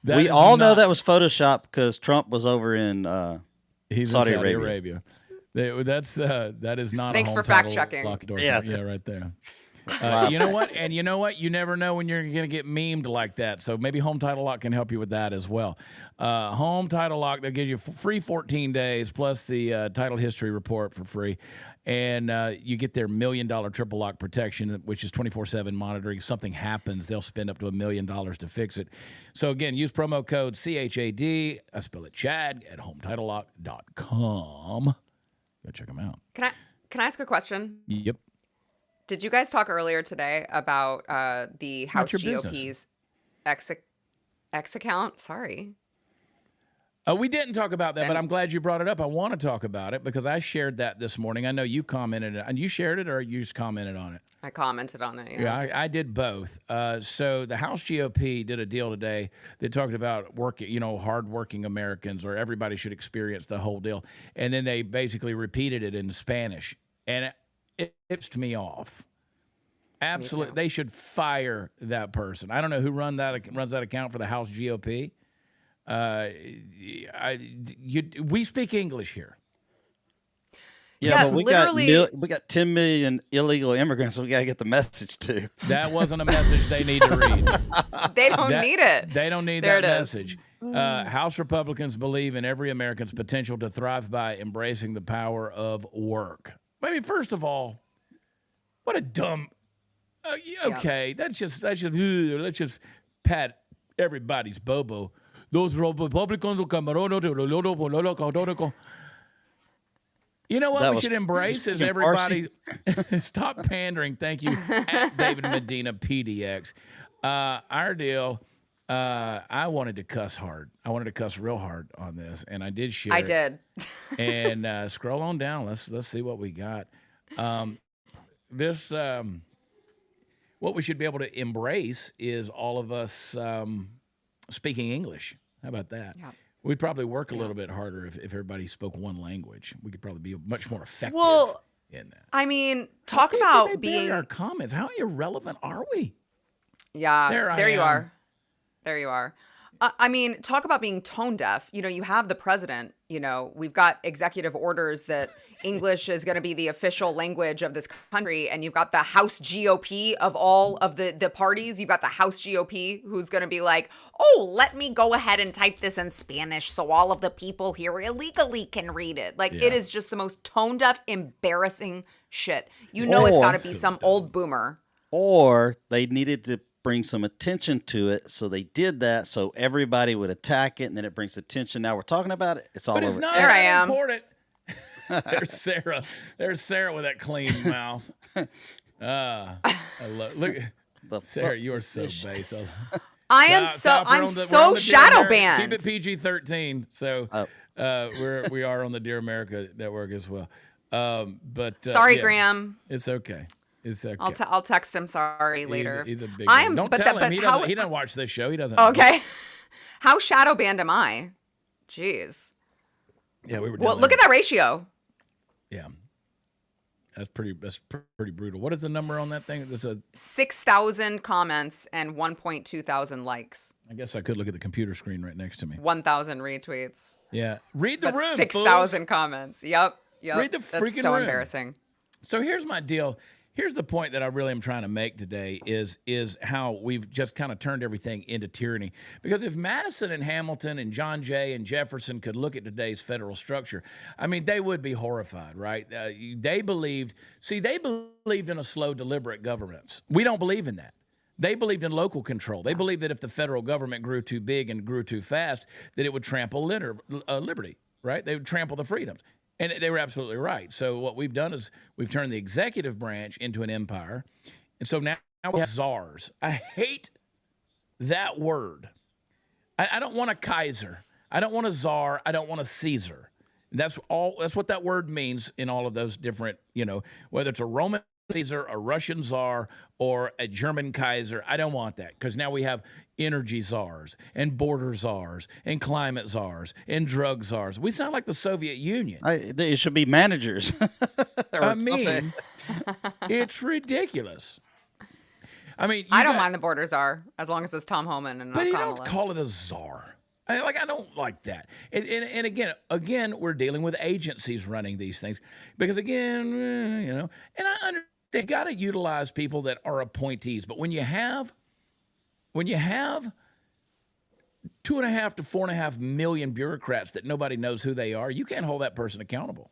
Speaker 2: We all know that was Photoshop because Trump was over in Saudi Arabia.
Speaker 1: That is not.
Speaker 3: Thanks
Speaker 1: a home
Speaker 3: for fact
Speaker 1: title
Speaker 3: checking.
Speaker 1: lock endorsement. Yeah, right there. You know what? And you know what? You never know when you're going to get memed like that. So maybe Home Title Lock can help you with that as well. Home Title Lock, they'll give you free 14 days plus the title history report for free. And you get their $1 million triple lock protection, which is 24/7 monitoring. If something happens, they'll spend up to $1 million to fix it. So again, use promo code CHAD. I spell it Chad at HometitleLock.com. Go check them out.
Speaker 3: Can I ask a question?
Speaker 1: Yep.
Speaker 3: Did you guys talk earlier today about the House GOP's X account? Sorry.
Speaker 1: We didn't talk about that, but I'm glad you brought it up. I want to talk about it because I shared that this morning. I know you commented, and you shared it, or you just commented on it?
Speaker 3: I commented on it.
Speaker 1: Yeah, I did both. So the House GOP did a deal today that talked about hardworking Americans, or everybody should experience the whole deal. And then they basically repeated it in Spanish, and it pissed me off. Absolutely, they should fire that person. I don't know who runs that account for the House GOP. We speak English here.
Speaker 2: Yeah, but we got 10 million illegal immigrants we got to get the message to.
Speaker 1: That wasn't a message they need to read.
Speaker 3: They don't need it.
Speaker 1: They don't need that message. House Republicans believe in every American's potential to thrive by embracing the power of work. I mean, first of all, what a dumb. Okay, let's just pat everybody's bobo. Those Republicans, you know what we should embrace is everybody stop pandering. Thank you, at David Medina PDX. Our deal. I wanted to cuss hard. I wanted to cuss real hard on this, and I did share.
Speaker 3: I did.
Speaker 1: And scroll on down. Let's see what we got. What we should be able to embrace is all of us speaking English. How about that? Yeah. We'd probably work a little bit harder if everybody spoke one language. We could probably be much more effective in that.
Speaker 3: I mean, talk about being
Speaker 1: our comments. How irrelevant are we?
Speaker 3: Yeah, there you are. There you are. I mean, talk about being tone deaf. You have the president. We've got executive orders that English is going to be the official language of this country. And you've got the House GOP of all of the parties. You've got the House GOP who's going to be like, oh, let me go ahead and type this in Spanish so all of the people here illegally can read it. It is just the most tone deaf, embarrassing shit. It's got to be some old boomer.
Speaker 2: Or they needed to bring some attention to it, so they did that so everybody would attack it, and then it brings attention. Now we're talking about it. It's all over.
Speaker 1: But it's not
Speaker 3: there. I am.
Speaker 1: Important. There's Sarah. There's Sarah with that clean mouth. I look, Sarah. You are so base.
Speaker 3: I'm so shadow banned.
Speaker 1: Keep it PG-13. So we are on the Dear America network as well. But
Speaker 3: sorry, Graham.
Speaker 1: It's okay. It's okay.
Speaker 3: I'll text him sorry later.
Speaker 1: He's a big
Speaker 3: I
Speaker 1: one.
Speaker 3: am,
Speaker 1: Don't
Speaker 3: but
Speaker 1: tell
Speaker 3: that,
Speaker 1: him.
Speaker 3: but
Speaker 1: He doesn't watch this show. He doesn't know.
Speaker 3: okay. How shadow banned am I? Jeez.
Speaker 1: Yeah, we were.
Speaker 3: Well, look at that ratio.
Speaker 1: Yeah. That's pretty brutal. What is the number on that thing? There's
Speaker 3: 6,000 comments and 1.2 thousand likes.
Speaker 1: I guess I could look at the computer screen right next to me.
Speaker 3: 1,000 retweets.
Speaker 1: Yeah. Read the
Speaker 3: But
Speaker 1: room,
Speaker 3: 6,000 comments. Yep.
Speaker 1: Read the
Speaker 3: That's
Speaker 1: freaking
Speaker 3: so
Speaker 1: room.
Speaker 3: embarrassing.
Speaker 1: So here's my deal. Here's the point that I really am trying to make today is how we've just kind of turned everything into tyranny. Because if Madison and Hamilton and John Jay and Jefferson could look at today's federal structure, I mean, they would be horrified, right? They believed in a slow, deliberate governance. We don't believe in that. They believed in local control. They believed that if the federal government grew too big and grew too fast, that it would trample liberty, right? They would trample the freedoms. And they were absolutely right. So what we've done is we've turned the executive branch into an empire. And so now we have czars. I hate that word. I don't want a Kaiser. I don't want a czar. I don't want a Caesar. That's what that word means in all of those different, whether it's a Roman Caesar, a Russian czar, or a German Kaiser. I don't want that because now we have energy czars and border czars and climate czars and drug czars. We sound like the Soviet Union.
Speaker 2: It should be managers.
Speaker 1: I mean, it's ridiculous. I mean,
Speaker 3: I don't mind the border czar as long as it's Tom Homan and not
Speaker 1: but you
Speaker 3: Kamala.
Speaker 1: don't call it a czar. I don't like that. And again, we're dealing with agencies running these things because again, and they got to utilize people that are appointees. But when you have 2.5 to 4.5 million bureaucrats that nobody knows who they are, you can't hold that person accountable.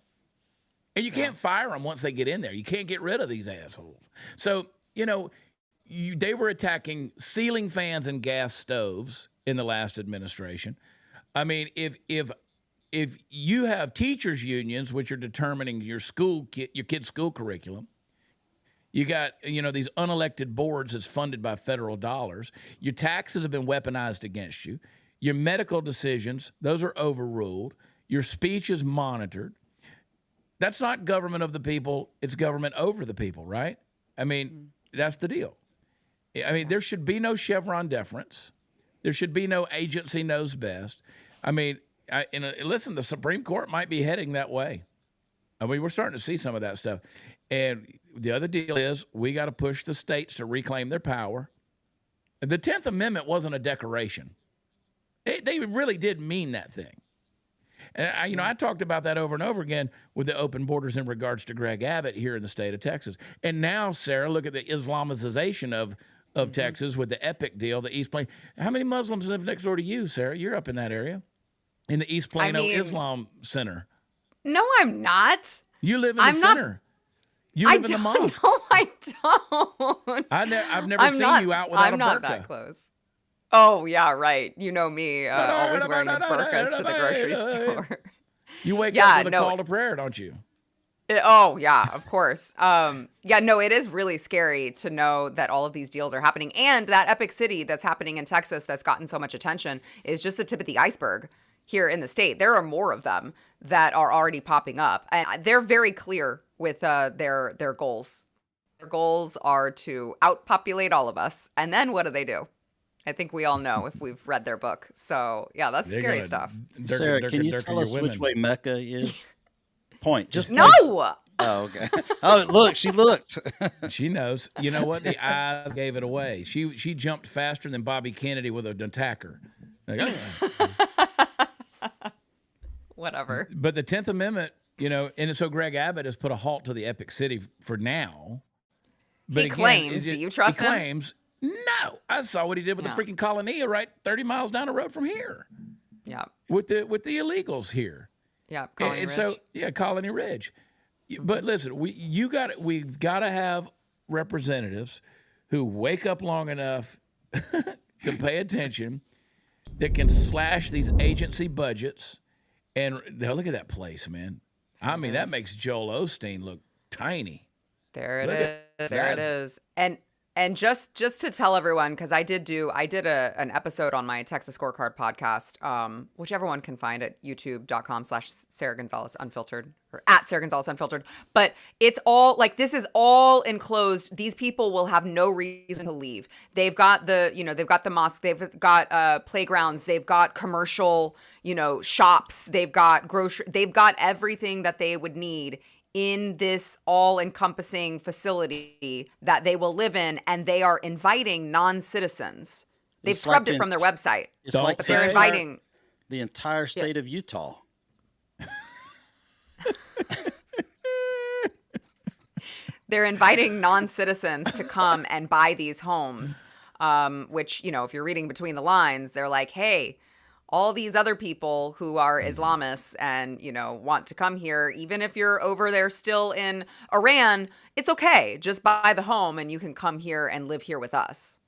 Speaker 1: And you can't fire them once they get in there. You can't get rid of these assholes. So, they were attacking ceiling fans and gas stoves in the last administration. I mean, if you have teachers unions which are determining your kid's school curriculum, you got, these unelected boards that's funded by federal dollars. Your taxes have been weaponized against you. Your medical decisions, those are overruled. Your speech is monitored. That's not government of the people. It's government over the people, right? I mean, that's the deal. I mean, there should be no Chevron deference. There should be no agency knows best. I mean, listen, the Supreme Court might be heading that way. I mean, we're starting to see some of that stuff. And the other deal is we got to push the states to reclaim their power. The 10th Amendment wasn't a decoration. They really did mean that thing. And I talked about that over and over again with the open borders in regards to Greg Abbott here in the state of Texas. And now, Sarah, look at the Islamization of Texas with the Epic deal, the East Plano. How many Muslims live next door to you, Sarah? You're up in that area, in the East Plano Islam Center.
Speaker 3: No, I'm not.
Speaker 1: You live in the center. You live in the mosque.
Speaker 3: No, I don't.
Speaker 1: I've never seen you out without a burqa.
Speaker 3: I'm not that close. Oh, yeah, right. You know me, always wearing the burqas to the grocery store.
Speaker 1: You wake up with a call to prayer, don't you?
Speaker 3: Oh, yeah, of course. It is really scary to know that all of these deals are happening. And that Epic City that's happening in Texas that's gotten so much attention is just the tip of the iceberg here in the state. There are more of them that are already popping up. And they're very clear with their goals. Their goals are to outpopulate all of us. And then what do? I think we all know if we've read their book. So, yeah, that's scary stuff.
Speaker 2: Sarah, can you tell us which way Mecca is? Point. Just
Speaker 3: no.
Speaker 2: Oh, okay. Oh, look, she looked.
Speaker 1: She knows. You know what? The eyes gave it away. She jumped faster than Bobby Kennedy with an attacker. Like,
Speaker 3: Whatever.
Speaker 1: But the 10th Amendment, and so Greg Abbott has put a halt to the Epic City for now. But
Speaker 3: he claims. Do you trust him?
Speaker 1: He claims. No. I saw what he did with the freaking Colonia right 30 miles down the road from here.
Speaker 3: Yeah.
Speaker 1: With the illegals here.
Speaker 3: Yeah, Colony Ridge.
Speaker 1: So Colony Ridge. But listen, we've got to have representatives who wake up long enough to pay attention, that can slash these agency budgets. And now look at that place, man. I mean, that makes Joel Osteen look tiny.
Speaker 3: There it is. And And just to tell everyone, because I did an episode on my Texas Scorecard podcast, which everyone can find at youtube.com/Sarah Gonzalez Unfiltered or at Sarah Gonzalez Unfiltered. But it's all like, this is all enclosed. These people will have no reason to leave. They've got they've got the mosque, they've got playgrounds, they've got commercial, shops, they've got they've got everything that they would need in this all-encompassing facility that they will live in, and they are inviting non-citizens. They've scrubbed it from their website,
Speaker 2: but
Speaker 3: they're inviting
Speaker 2: the entire state of Utah.
Speaker 3: They're inviting non-citizens to come and buy these homes, which, if you're reading between the lines, they're like, hey, all these other people who are Islamists and, want to come here, even if you're over there still in Iran, it's okay. Just buy the home and you can come here and live here with us.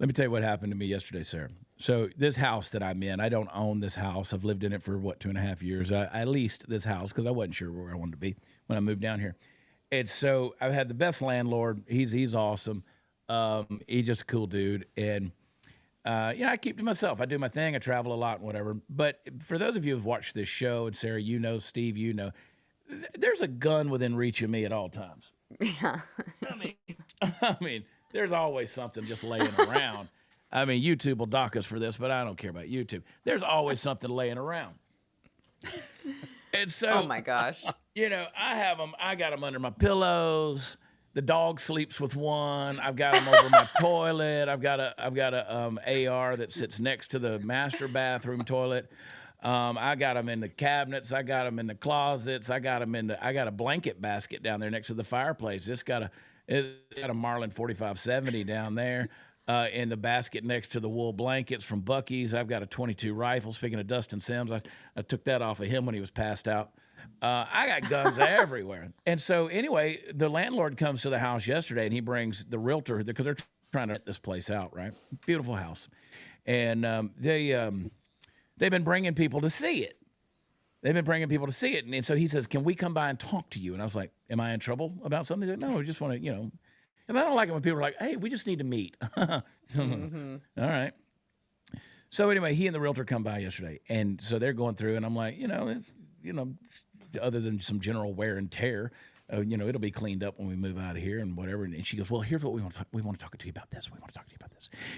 Speaker 1: Let me tell you what happened to me yesterday, Sarah. So this house that I'm in, I don't own this house. I've lived in it for, 2.5 years. I leased this house because I wasn't sure where I wanted to be when I moved down here. And so I've had the best landlord. He's awesome. He's just a cool dude. And I keep to myself. I do my thing. I travel a lot and whatever. But for those of you who've watched this show, and Sarah, Steve, there's a gun within reach of me at all times.
Speaker 3: Yeah.
Speaker 1: I mean, there's always something just laying around. I mean, YouTube will dock us for this, but I don't care about YouTube. There's always something laying around. And so,
Speaker 3: oh my gosh,
Speaker 1: I got them under my pillows. The dog sleeps with one. I've got them over my toilet. I've got a AR that sits next to the master bathroom toilet. I got them in the cabinets. I got them in the closets. I got a blanket basket down there next to the fireplace. It's got a Marlin 4570 down there in the basket next to the wool blankets from Buc-ee's. I've got a .22 rifle. Speaking of Dustin Sims, I took that off of him when he was passed out. I got guns everywhere. And so anyway, the landlord comes to the house yesterday, and he brings the realtor because they're trying to rent this place out, right? Beautiful house. And they've been bringing people to see it. And so he says, can we come by and talk to you? And I was like, am I in trouble about something? He's like, no, we just want to, because I don't like it when people are like, hey, we just need to meet. Mm-hmm. All right. So anyway, he and the realtor come by yesterday. And so they're going through, and I'm like, other than some general wear and tear, it'll be cleaned up when we move out of here and whatever. And she goes, well, here's what we want to talk. We want to talk to you about this.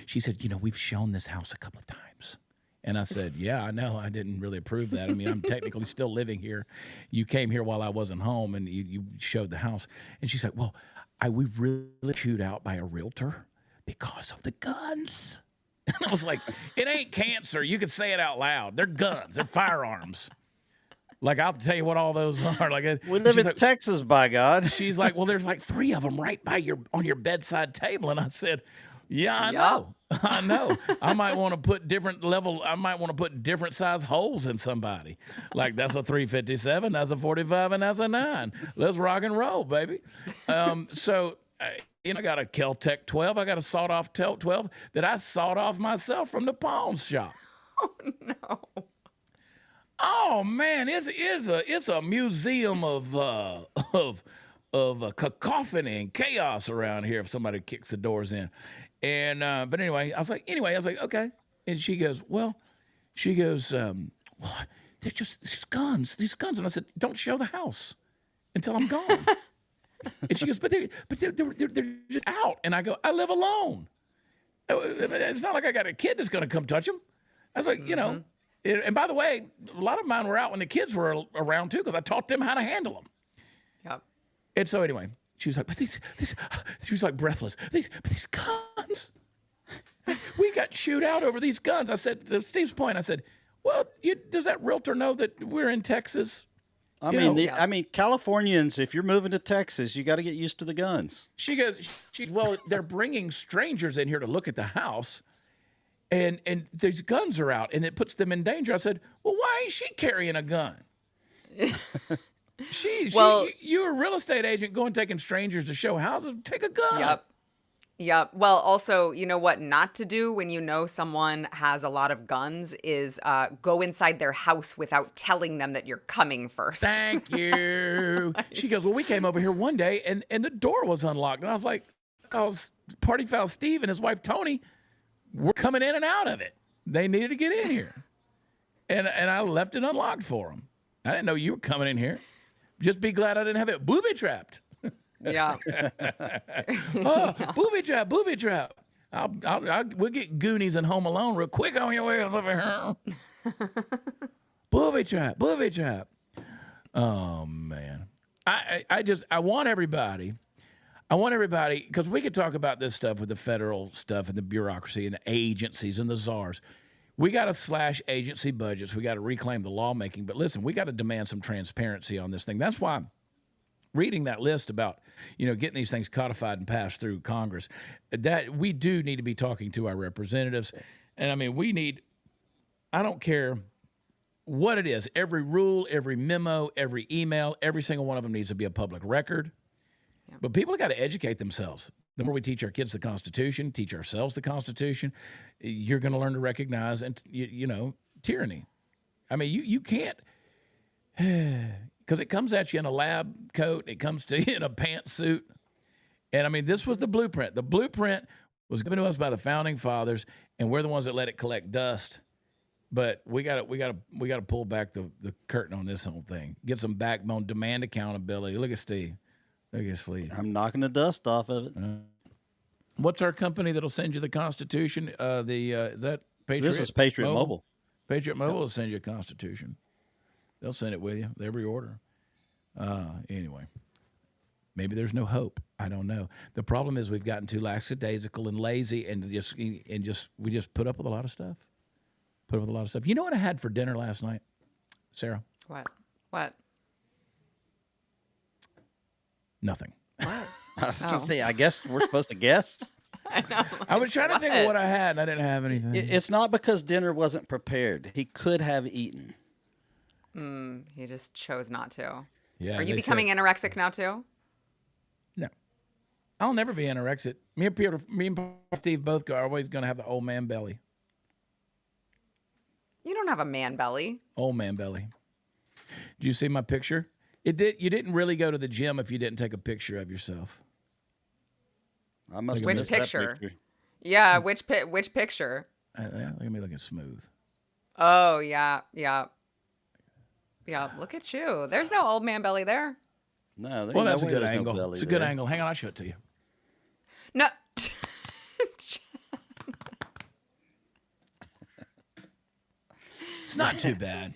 Speaker 1: She said, we've shown this house a couple of times. And I said, yeah, I know. I didn't really approve that. I mean, I'm technically still living here. You came here while I wasn't home, and you showed the house. And she said, well, we really chewed out by a realtor because of the guns. And I was like, it ain't cancer. You can say it out loud. They're guns. They're firearms. Like, I'll tell you what all those are. Like,
Speaker 2: we live in Texas, by God.
Speaker 1: She's like, well, there's like 3 of them right by on your bedside table. And I said, yeah, I know. I might want to put different size holes in somebody. Like, that's a 357, that's a 45, and that's a 9. Let's rock and roll, baby. So I got a Kel-Tec 12. I got a sawed-off 12 that I sawed off myself from the pawn shop.
Speaker 3: Oh, no.
Speaker 1: Oh man, it's a museum of cacophony and chaos around here if somebody kicks the doors in. And but anyway, I was like, okay. And she goes, well, they're just these guns. And I said, don't show the house until I'm gone. And she goes, but they're just out. And I go, I live alone. It's not like I got a kid that's going to come touch them. I was like, and by the way, a lot of mine were out when the kids were around too, because I taught them how to handle them.
Speaker 3: Yep.
Speaker 1: And so anyway, she was like, but these, she was like breathless. These guns, we got chewed out over these guns. I said, to Steve's point, I said, well, does that realtor know that we're in Texas?
Speaker 2: I mean, Californians, if you're moving to Texas, you got to get used to the guns.
Speaker 1: She goes, well, they're bringing strangers in here to look at the house. And these guns are out, and it puts them in danger. I said, well, why ain't she carrying a gun? You're a real estate agent going taking strangers to show houses. Take a gun.
Speaker 3: Yep. Well, also, you know what not to do when you know someone has a lot of guns is go inside their house without telling them that you're coming first.
Speaker 1: Thank you. She goes, well, we came over here one day, and the door was unlocked. And I was like, Party Foul Steve and his wife Tony were coming in and out of it. They needed to get in here. And I left it unlocked for them. I didn't know you were coming in here. Just be glad I didn't have it booby-trapped.
Speaker 3: Yeah.
Speaker 1: Booby trap. We'll get Goonies and Home Alone real quick on your way over here. Booby trap. Oh, man. I want everybody, because we could talk about this stuff with the federal stuff and the bureaucracy and the agencies and the czars. We got to slash agency budgets. We got to reclaim the lawmaking. But listen, we got to demand some transparency on this thing. That's why I'm reading that list about, getting these things codified and passed through Congress, that we do need to be talking to our representatives. And I mean, I don't care what it is, every rule, every memo, every email, every single one of them needs to be a public record. Yeah. But people have got to educate themselves. The more we teach our kids the Constitution, teach ourselves the Constitution, you're going to learn to recognize and tyranny. I mean, you can't, because it comes at you in a lab coat, it comes to you in a pantsuit, and I mean, this was the blueprint. The blueprint was given to us by the founding fathers, and we're the ones that let it collect dust. But we got to pull back the curtain on this whole thing. Get some backbone, demand accountability. Look at Steve.
Speaker 2: I'm knocking the dust off of it.
Speaker 1: What's our company that'll send you the Constitution? Is that Patriot?
Speaker 2: This is Patriot Mobile.
Speaker 1: Patriot Mobile will send you a Constitution. They'll send it with you, every order. Anyway, maybe there's no hope. I don't know. The problem is we've gotten too lackadaisical and lazy, and we just put up with a lot of stuff. You know what I had for dinner last night, Sarah?
Speaker 3: What?
Speaker 1: Nothing.
Speaker 3: What?
Speaker 2: I was just say, I guess we're supposed to guess.
Speaker 3: I know.
Speaker 1: I was trying to think of what I had, and I didn't have anything.
Speaker 2: It's not because dinner wasn't prepared. He could have eaten.
Speaker 3: He just chose not to.
Speaker 1: Yeah.
Speaker 3: Are you becoming anorexic now too?
Speaker 1: No. I'll never be anorexic. Me and Steve both are always going to have the old man belly.
Speaker 3: You don't have a man belly.
Speaker 1: Old man belly. Did you see my picture? You didn't really go to the gym if you didn't take a picture of yourself.
Speaker 2: I must have
Speaker 3: Which
Speaker 2: missed that
Speaker 3: picture? Yeah, which picture?
Speaker 1: Look at me looking smooth.
Speaker 3: Oh, yeah. Look at you. There's no old man belly there.
Speaker 2: No,
Speaker 1: Well, that's a good angle. It's a good angle. Hang on, I'll show it to you.
Speaker 3: No.
Speaker 1: It's not too bad.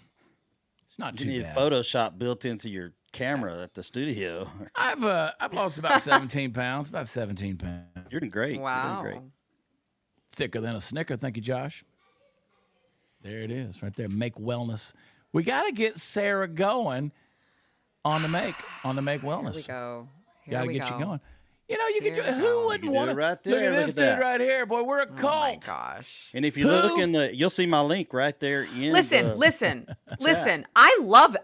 Speaker 1: It's not too
Speaker 2: You need
Speaker 1: bad.
Speaker 2: Photoshop built into your camera at the studio.
Speaker 1: I've lost about 17 pounds. About 17 pounds.
Speaker 2: You're doing great.
Speaker 3: Wow.
Speaker 2: You're doing great.
Speaker 1: Thicker than a Snicker. Thank you, Josh. There it is, right there. Make wellness. We got to get Sarah going on the make wellness.
Speaker 3: Here we go.
Speaker 1: Got to get you going. You know, you could. Who wouldn't
Speaker 2: You
Speaker 1: want
Speaker 2: do
Speaker 1: to?
Speaker 2: it right there.
Speaker 1: Look at
Speaker 2: Look
Speaker 1: this
Speaker 2: at that.
Speaker 1: dude right here, boy. We're a cult.
Speaker 3: Oh my gosh.
Speaker 2: And if you look in you'll see my link right there.
Speaker 3: Listen. I love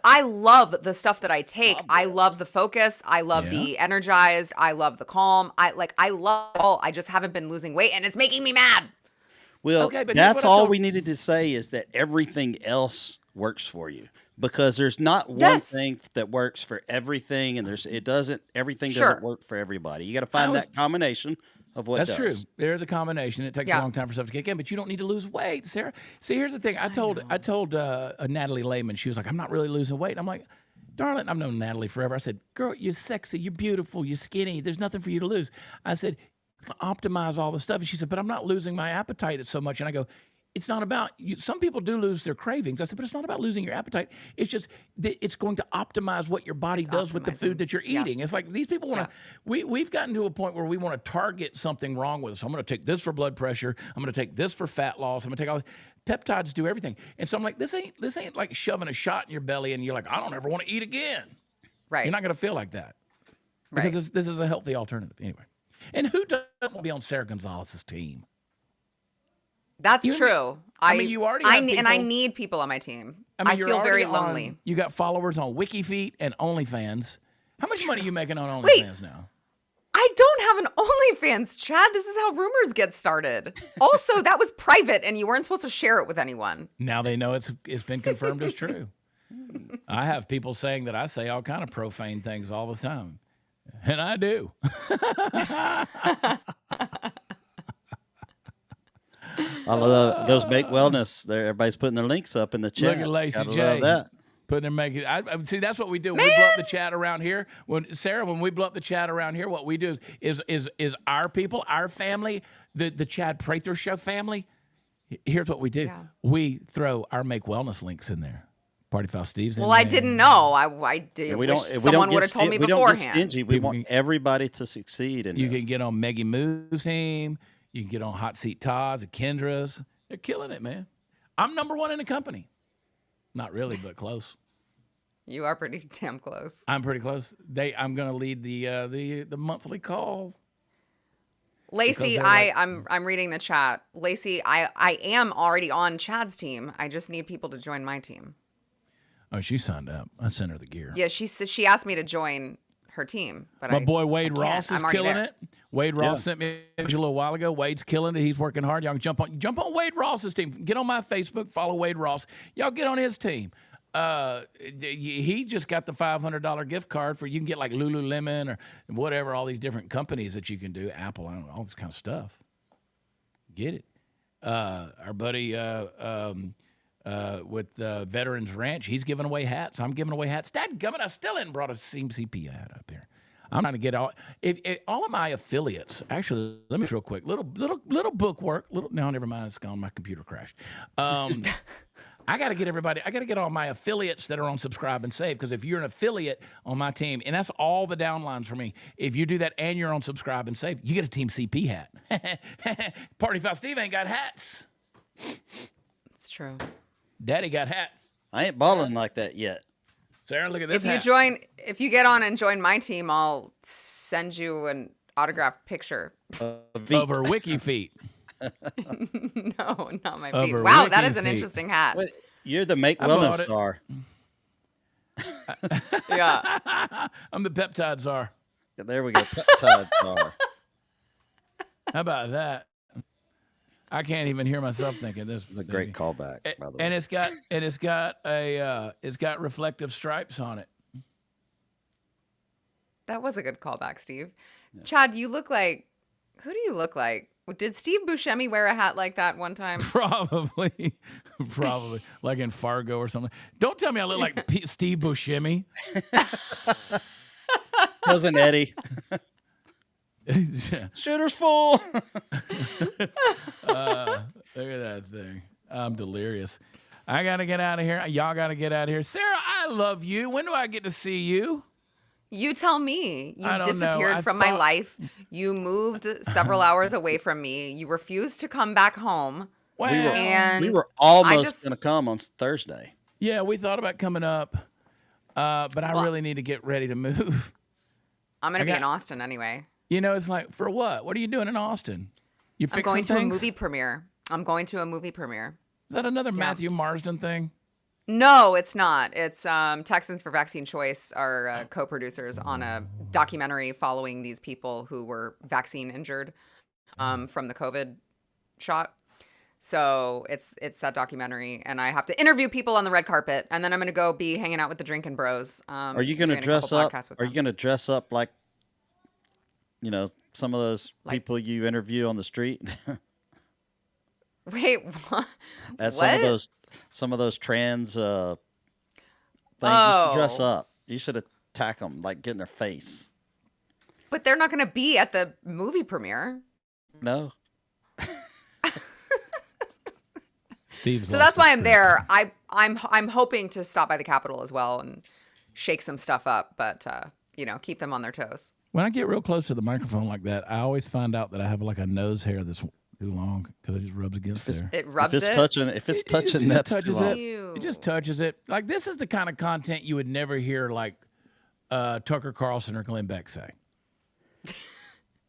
Speaker 3: the stuff that I take. I love the focus. I love the energized. I love the calm. I love all. I just haven't been losing weight, and it's making me mad.
Speaker 2: Well,
Speaker 1: Okay, but here's
Speaker 2: that's
Speaker 1: what I
Speaker 2: all
Speaker 1: told-
Speaker 2: we needed to say is that everything else works for you, because there's not one thing that works for everything, and everything doesn't work for everybody. You got to find that combination of what
Speaker 1: That's
Speaker 2: does.
Speaker 1: true. There's a combination. It takes a long time for stuff to kick in, but you don't need to lose weight, Sarah. See, here's the thing. I told Natalie Lehman, she was like, I'm not really losing weight. I'm like, darling, I've known Natalie forever. I said, girl, you're sexy, you're beautiful, you're skinny. There's nothing for you to lose. I said, optimize all the stuff. And she said, but I'm not losing my appetite so much. And I go, it's not about you. Some people do lose their cravings. I said, but it's not about losing your appetite. It's just it's going to optimize what your body does with the food that you're eating. It's like these people want to. We've gotten to a point where we want to target something wrong with us. So I'm going to take this for blood pressure. I'm going to take this for fat loss. I'm going to take all. Peptides do everything. And so I'm like, this ain't like shoving a shot in your belly and you're like, I don't ever want to eat again.
Speaker 3: Right.
Speaker 1: You're not going to feel like that because this is a healthy alternative anyway. And who doesn't want to be on Sarah Gonzalez's team?
Speaker 3: That's true.
Speaker 1: I mean, you already have
Speaker 3: and I
Speaker 1: people-
Speaker 3: need people on my team.
Speaker 1: I mean,
Speaker 3: I
Speaker 1: you're
Speaker 3: feel very
Speaker 1: already on-
Speaker 3: lonely.
Speaker 1: You got followers on WikiFeet and OnlyFans. How much money are you making on OnlyFans now?
Speaker 3: I don't have an OnlyFans, Chad. This is how rumors get started. Also, that was private, and you weren't supposed to share it with anyone.
Speaker 1: Now they know it's been confirmed as true. I have people saying that I say all kind of profane things all the time. And I do.
Speaker 2: I love those Make Wellness. There, everybody's putting their links up in the chat.
Speaker 1: Look at Lacey
Speaker 2: Gotta
Speaker 1: J.
Speaker 2: love that.
Speaker 1: Putting and making. I see. That's what we do. When we blow up the chat around here. When we blow up the chat around here, what we do is our people, our family, the Chad Prather Show family. Here's what we do.
Speaker 3: Yeah.
Speaker 1: We throw our Make Wellness links in there. Party Foul Steve's in
Speaker 3: Well,
Speaker 1: there.
Speaker 3: I didn't know. I did.
Speaker 2: We
Speaker 3: Wish
Speaker 2: don't.
Speaker 3: someone would have told me
Speaker 2: We don't get
Speaker 3: beforehand.
Speaker 2: stingy. We
Speaker 1: People
Speaker 2: want
Speaker 1: can-
Speaker 2: everybody to succeed. In
Speaker 1: You
Speaker 2: this.
Speaker 1: can get on Meggie Moo's team. You can get on Hot Seat Todd's, Kendra's. They're killing it, man. I'm number one in the company. Not really, but close.
Speaker 3: You are pretty damn close.
Speaker 1: I'm pretty close. I'm going to lead the monthly call.
Speaker 3: Lacey,
Speaker 1: they're like-
Speaker 3: I'm reading the chat. Lacey, I am already on Chad's team. I just need people to join my team.
Speaker 1: Oh, she signed up. I sent her the gear.
Speaker 3: Yeah, she asked me to join her team, but
Speaker 1: My boy Wade
Speaker 3: I can't.
Speaker 1: Ross is
Speaker 3: I'm already
Speaker 1: killing
Speaker 3: there.
Speaker 1: it. Wade Ross sent me a little while ago. Wade's killing it. He's working hard. Y'all can jump on Wade Ross's team. Get on my Facebook. Follow Wade Ross. Y'all get on his team. He just got the $500 gift card for you can get like Lululemon or whatever, all these different companies that you can do. Apple, I don't know, all this kind of stuff. Get it. Our buddy with Veterans Ranch, he's giving away hats. I'm giving away hats. Dadgummit, I still hadn't brought a CP hat up here. I'm trying to get all of my affiliates. Actually, let me real quick. Little book work. No, never mind. It's gone. My computer crashed. I got to get everybody. I got to get all my affiliates that are on Subscribe and Save, because if you're an affiliate on my team, and that's all the downlines for me. If you do that and you're on Subscribe and Save, you get a Team CP hat. Party Foul Steve ain't got hats.
Speaker 3: It's true.
Speaker 1: Daddy got hats.
Speaker 2: I ain't balling like that yet.
Speaker 1: Sarah, look at this
Speaker 3: If you get on and join my team, I'll send you an autographed picture.
Speaker 1: over Wiki Feet.
Speaker 3: No, not my
Speaker 1: Of
Speaker 3: feet.
Speaker 1: her
Speaker 3: Wow, that
Speaker 1: wicked
Speaker 3: is an
Speaker 1: feet.
Speaker 3: interesting hat.
Speaker 2: What? You're the Make
Speaker 1: I bought
Speaker 2: Wellness
Speaker 1: it.
Speaker 2: star.
Speaker 3: Yeah.
Speaker 1: I'm the peptide czar.
Speaker 2: There we go. Peptide star.
Speaker 1: How about that? I can't even hear myself thinking this.
Speaker 2: It's a great callback, by the way.
Speaker 1: And it's got reflective stripes on it.
Speaker 3: That was a good callback, Steve. Chad, you look like, who do you look like? Did Steve Buscemi wear a hat like that one time?
Speaker 1: Probably, like in Fargo or something. Don't tell me I look like Steve Buscemi.
Speaker 2: Cousin Eddie. Shooter's full.
Speaker 1: Look at that thing. I'm delirious. I got to get out of here. Y'all got to get out of here. Sarah, I love you. When do I get to see you?
Speaker 3: You tell me. You
Speaker 1: I don't know.
Speaker 3: disappeared
Speaker 1: I
Speaker 3: from my
Speaker 1: thought-
Speaker 3: life. You moved several hours away from me. You refused to come back home.
Speaker 1: Well,
Speaker 3: And
Speaker 2: We were almost
Speaker 3: just-
Speaker 2: going to come on Thursday.
Speaker 1: yeah, we thought about coming up, but I
Speaker 3: Well-
Speaker 1: really need to get ready to move.
Speaker 3: I'm going to be
Speaker 1: got-
Speaker 3: in Austin anyway.
Speaker 1: You know, it's like, for what? What are you doing in Austin? You
Speaker 3: I'm
Speaker 1: fixing
Speaker 3: going to
Speaker 1: things?
Speaker 3: a movie premiere.
Speaker 1: Is that another Matthew Marsden thing?
Speaker 3: No, it's not. It's Texans for Vaccine Choice are co-producers on a documentary following these people who were vaccine injured from the COVID shot. So it's that documentary, and I have to interview people on the red carpet, and then I'm going to go be hanging out with the Drinking Bros.
Speaker 2: Are you going to dress up? Are you going to dress up like, some of those people you interview on the street?
Speaker 3: Wait, what?
Speaker 2: As
Speaker 3: What?
Speaker 2: some of those trans things. You should dress
Speaker 3: Oh.
Speaker 2: up. You should attack them, like get in their face.
Speaker 3: But they're not going to be at the movie premiere.
Speaker 2: No.
Speaker 1: Steve's
Speaker 3: So
Speaker 1: lost
Speaker 3: that's why
Speaker 1: his
Speaker 3: I'm
Speaker 1: grip.
Speaker 3: there. I'm hoping to stop by the Capitol as well and shake some stuff up, but keep them on their toes.
Speaker 1: When I get real close to the microphone like that, I always find out that I have like a nose hair that's too long because it just rubs against there.
Speaker 3: It rubs
Speaker 2: If it's
Speaker 3: it.
Speaker 2: touching,
Speaker 1: It
Speaker 2: that's
Speaker 1: just
Speaker 2: too
Speaker 1: touches
Speaker 2: long.
Speaker 1: it.
Speaker 3: Ew.
Speaker 1: It just touches it. Like, this is the kind of content you would never hear like Tucker Carlson or Glenn Beck say.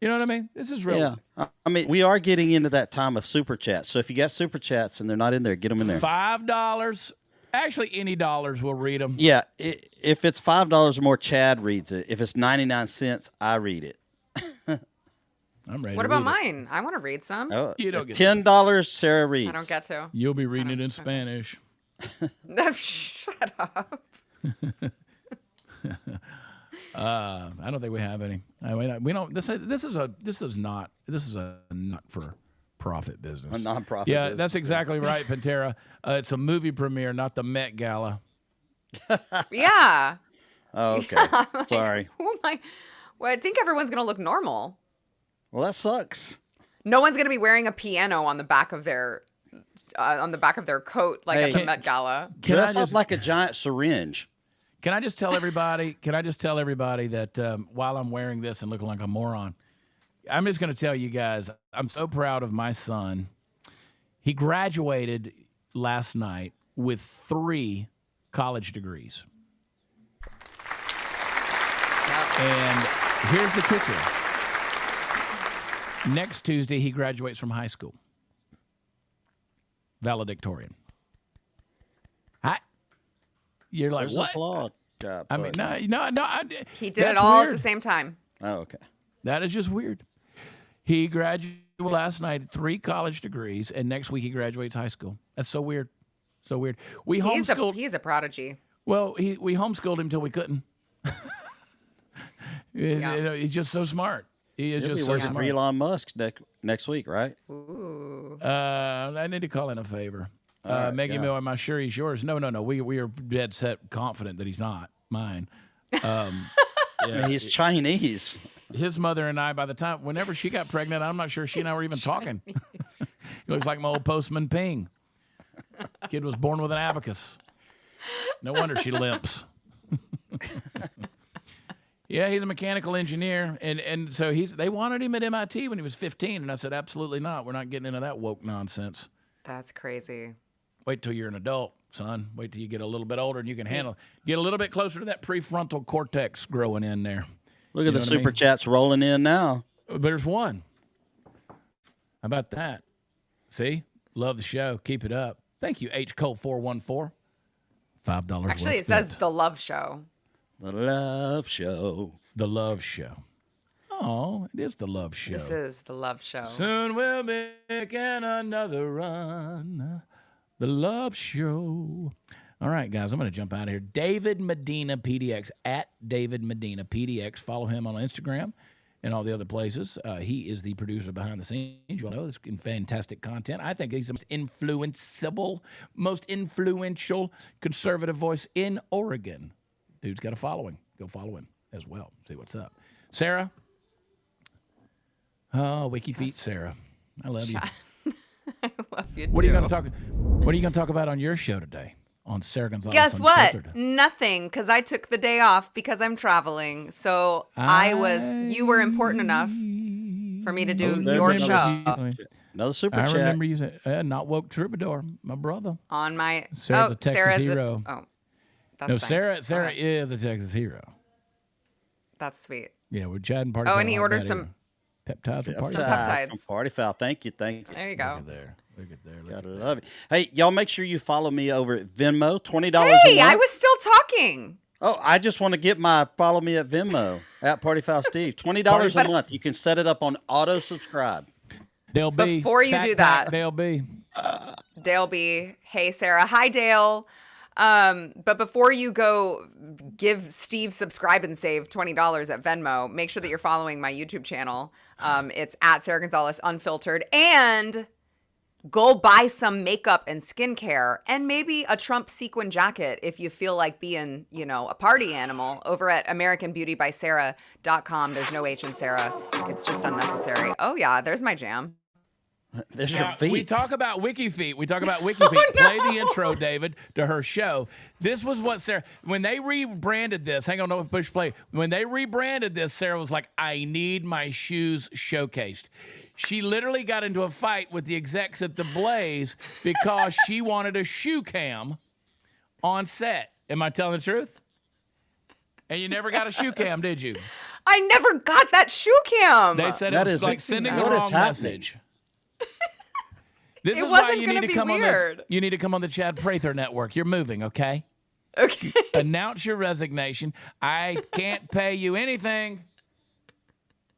Speaker 1: You know what I mean? This is real.
Speaker 2: Yeah. I mean, we are getting into that time of super chats. So if you got super chats and they're not in there, get them in there.
Speaker 1: $5. Actually, any dollars, we'll read them.
Speaker 2: Yeah. If it's $5 or more, Chad reads it. If it's 99 cents, I read it.
Speaker 1: I'm ready.
Speaker 3: What
Speaker 1: to
Speaker 3: about
Speaker 1: read it.
Speaker 3: mine? I want to read some.
Speaker 2: Oh,
Speaker 1: You don't get
Speaker 2: $10, Sarah reads.
Speaker 3: I don't get to.
Speaker 1: You'll be reading it in Spanish.
Speaker 3: No, shut up.
Speaker 1: I don't think we have any. I mean, we don't. This is a not for profit business.
Speaker 2: A nonprofit.
Speaker 1: Yeah,
Speaker 2: business.
Speaker 1: that's exactly right, Pantera. It's a movie premiere, not the Met Gala.
Speaker 3: Yeah.
Speaker 2: Oh, okay.
Speaker 3: Like,
Speaker 2: Sorry.
Speaker 3: who am I? Well, I think everyone's gonna look normal.
Speaker 2: Well, that sucks.
Speaker 3: No one's gonna be wearing a piano on the back of their coat like at the
Speaker 2: Hey.
Speaker 3: Met Gala.
Speaker 2: Dress up like a giant syringe.
Speaker 1: Can I just tell everybody? That while I'm wearing this and looking like a moron, I'm just going to tell you guys, I'm so proud of my son. He graduated last night with 3 college degrees. And here's the kicker. Next Tuesday, he graduates from high school. Valedictorian. You're like,
Speaker 2: There's
Speaker 1: what?
Speaker 2: applaud.
Speaker 1: I mean, no.
Speaker 3: He did it
Speaker 1: that's
Speaker 3: all at
Speaker 1: weird.
Speaker 3: the same time.
Speaker 2: Oh, okay.
Speaker 1: That is just weird. He graduated last night, 3 college degrees, and next week he graduates high school. That's so weird. So weird. We homeschooled.
Speaker 3: He's a prodigy.
Speaker 1: Well, we homeschooled him till we couldn't. He's just so smart. He is
Speaker 2: He'll
Speaker 1: just
Speaker 2: be
Speaker 1: so
Speaker 2: working for
Speaker 1: smart.
Speaker 2: Elon Musk next week, right?
Speaker 3: Ooh.
Speaker 1: I need to call in a favor.
Speaker 2: right,
Speaker 1: Maggie
Speaker 2: yeah.
Speaker 1: Miller, am I sure he's yours? No. We are dead set confident that he's not mine. Yeah,
Speaker 2: He's Chinese.
Speaker 1: his mother and I, whenever she got pregnant, I'm not sure she and I were even talking. He looks like my old postman Ping. Kid was born with an abacus. No wonder she limps. Yeah, he's a mechanical engineer, and so they wanted him at MIT when he was 15, and I said, absolutely not. We're not getting into that woke nonsense.
Speaker 3: That's crazy.
Speaker 1: Wait till you're an adult, son. Wait till you get a little bit older and you can get a little bit closer to that prefrontal cortex growing in there.
Speaker 2: Look
Speaker 1: You
Speaker 2: at
Speaker 1: know
Speaker 2: the
Speaker 1: what I
Speaker 2: super
Speaker 1: mean?
Speaker 2: chats rolling in now.
Speaker 1: There's one. How about that? See? Love the show. Keep it up. Thank you, H. Cole 414. $5
Speaker 3: Actually,
Speaker 1: well
Speaker 3: it says
Speaker 1: spent.
Speaker 3: The Love Show.
Speaker 2: The Love Show.
Speaker 1: The Love Show. Oh, it is The Love Show.
Speaker 3: This is The Love Show.
Speaker 1: Soon we'll be making another run. The Love Show. All right, guys, I'm going to jump out of here. David Medina PDX, at David Medina PDX. Follow him on Instagram and all the other places. He is the producer behind the scenes. You all know this fantastic content. I think he's the most influential conservative voice in Oregon. Dude's got a following. Go follow him as well. See what's up. Sarah. Oh, Wiki Feet Sarah. I love you.
Speaker 3: I love you
Speaker 1: What
Speaker 3: too.
Speaker 1: are you going to talk about on your show today on Sarah Gonzalez
Speaker 3: Guess what?
Speaker 1: Unfiltered?
Speaker 3: Nothing, because I took the day off because I'm traveling. So you were important enough for me to do
Speaker 2: there's
Speaker 3: your
Speaker 2: another
Speaker 3: show
Speaker 2: Another super
Speaker 1: I
Speaker 2: chat.
Speaker 1: remember you saying, Not Woke Troubadour, my brother.
Speaker 3: on my.
Speaker 1: Sarah's a Texas
Speaker 3: Sarah's
Speaker 1: hero.
Speaker 3: That's
Speaker 1: No,
Speaker 3: nice.
Speaker 1: Sarah
Speaker 3: Oh,
Speaker 1: is a Texas hero.
Speaker 3: that's sweet.
Speaker 1: Yeah, we're chatting party.
Speaker 3: Oh,
Speaker 1: foul
Speaker 3: and he
Speaker 1: like
Speaker 3: ordered
Speaker 1: that
Speaker 3: some-
Speaker 1: either. Peptides from party.
Speaker 3: Some
Speaker 1: foul.
Speaker 3: peptides.
Speaker 2: From Party Foul. Thank you.
Speaker 3: There you
Speaker 1: Look
Speaker 3: go.
Speaker 1: at there. Look at there. Look
Speaker 2: Gotta
Speaker 1: at
Speaker 2: love it. Hey, y'all make sure you follow me over at Venmo. $20 a
Speaker 3: Hey,
Speaker 2: month.
Speaker 3: I was still talking.
Speaker 2: Oh, I just want to get my follow me at Venmo at Party Foul Steve. $20 a month. You can set it up on auto subscribe.
Speaker 1: Dale B.
Speaker 3: Before you
Speaker 1: Fat
Speaker 3: do
Speaker 1: Pack
Speaker 3: that-
Speaker 1: Dale B.
Speaker 3: Dale B. Hey, Sarah. Hi, Dale. But before you go give Steve subscribe and save $20 at Venmo, make sure that you're following my YouTube channel. It's at Sarah Gonzalez Unfiltered. And go buy some makeup and skincare and maybe a Trump sequin jacket if you feel like being, a party animal over at AmericanBeautyBySarah.com. There's no H in Sarah. It's just unnecessary. Oh, yeah. There's my jam.
Speaker 2: There's your
Speaker 1: Now,
Speaker 2: feet.
Speaker 1: we talk about Wiki Feet. Play the intro, David, to her show. This was what Sarah, when they rebranded this, hang on, no push play. When they rebranded this, Sarah was like, I need my shoes showcased. She literally got into a fight with the execs at The Blaze because she wanted a shoe cam on set. Am I telling the truth? And you never got a shoe cam, did you?
Speaker 3: I never got that shoe cam.
Speaker 1: They said
Speaker 2: That
Speaker 1: it was
Speaker 2: is-
Speaker 1: like sending the
Speaker 2: what is
Speaker 1: wrong
Speaker 2: happening?
Speaker 1: message. This
Speaker 3: It
Speaker 1: is why
Speaker 3: wasn't
Speaker 1: you
Speaker 3: gonna
Speaker 1: need to
Speaker 3: be
Speaker 1: come
Speaker 3: weird.
Speaker 1: you need to come on the Chad Prather Network. You're moving, okay?
Speaker 3: Okay.
Speaker 1: Announce your resignation. I can't pay you anything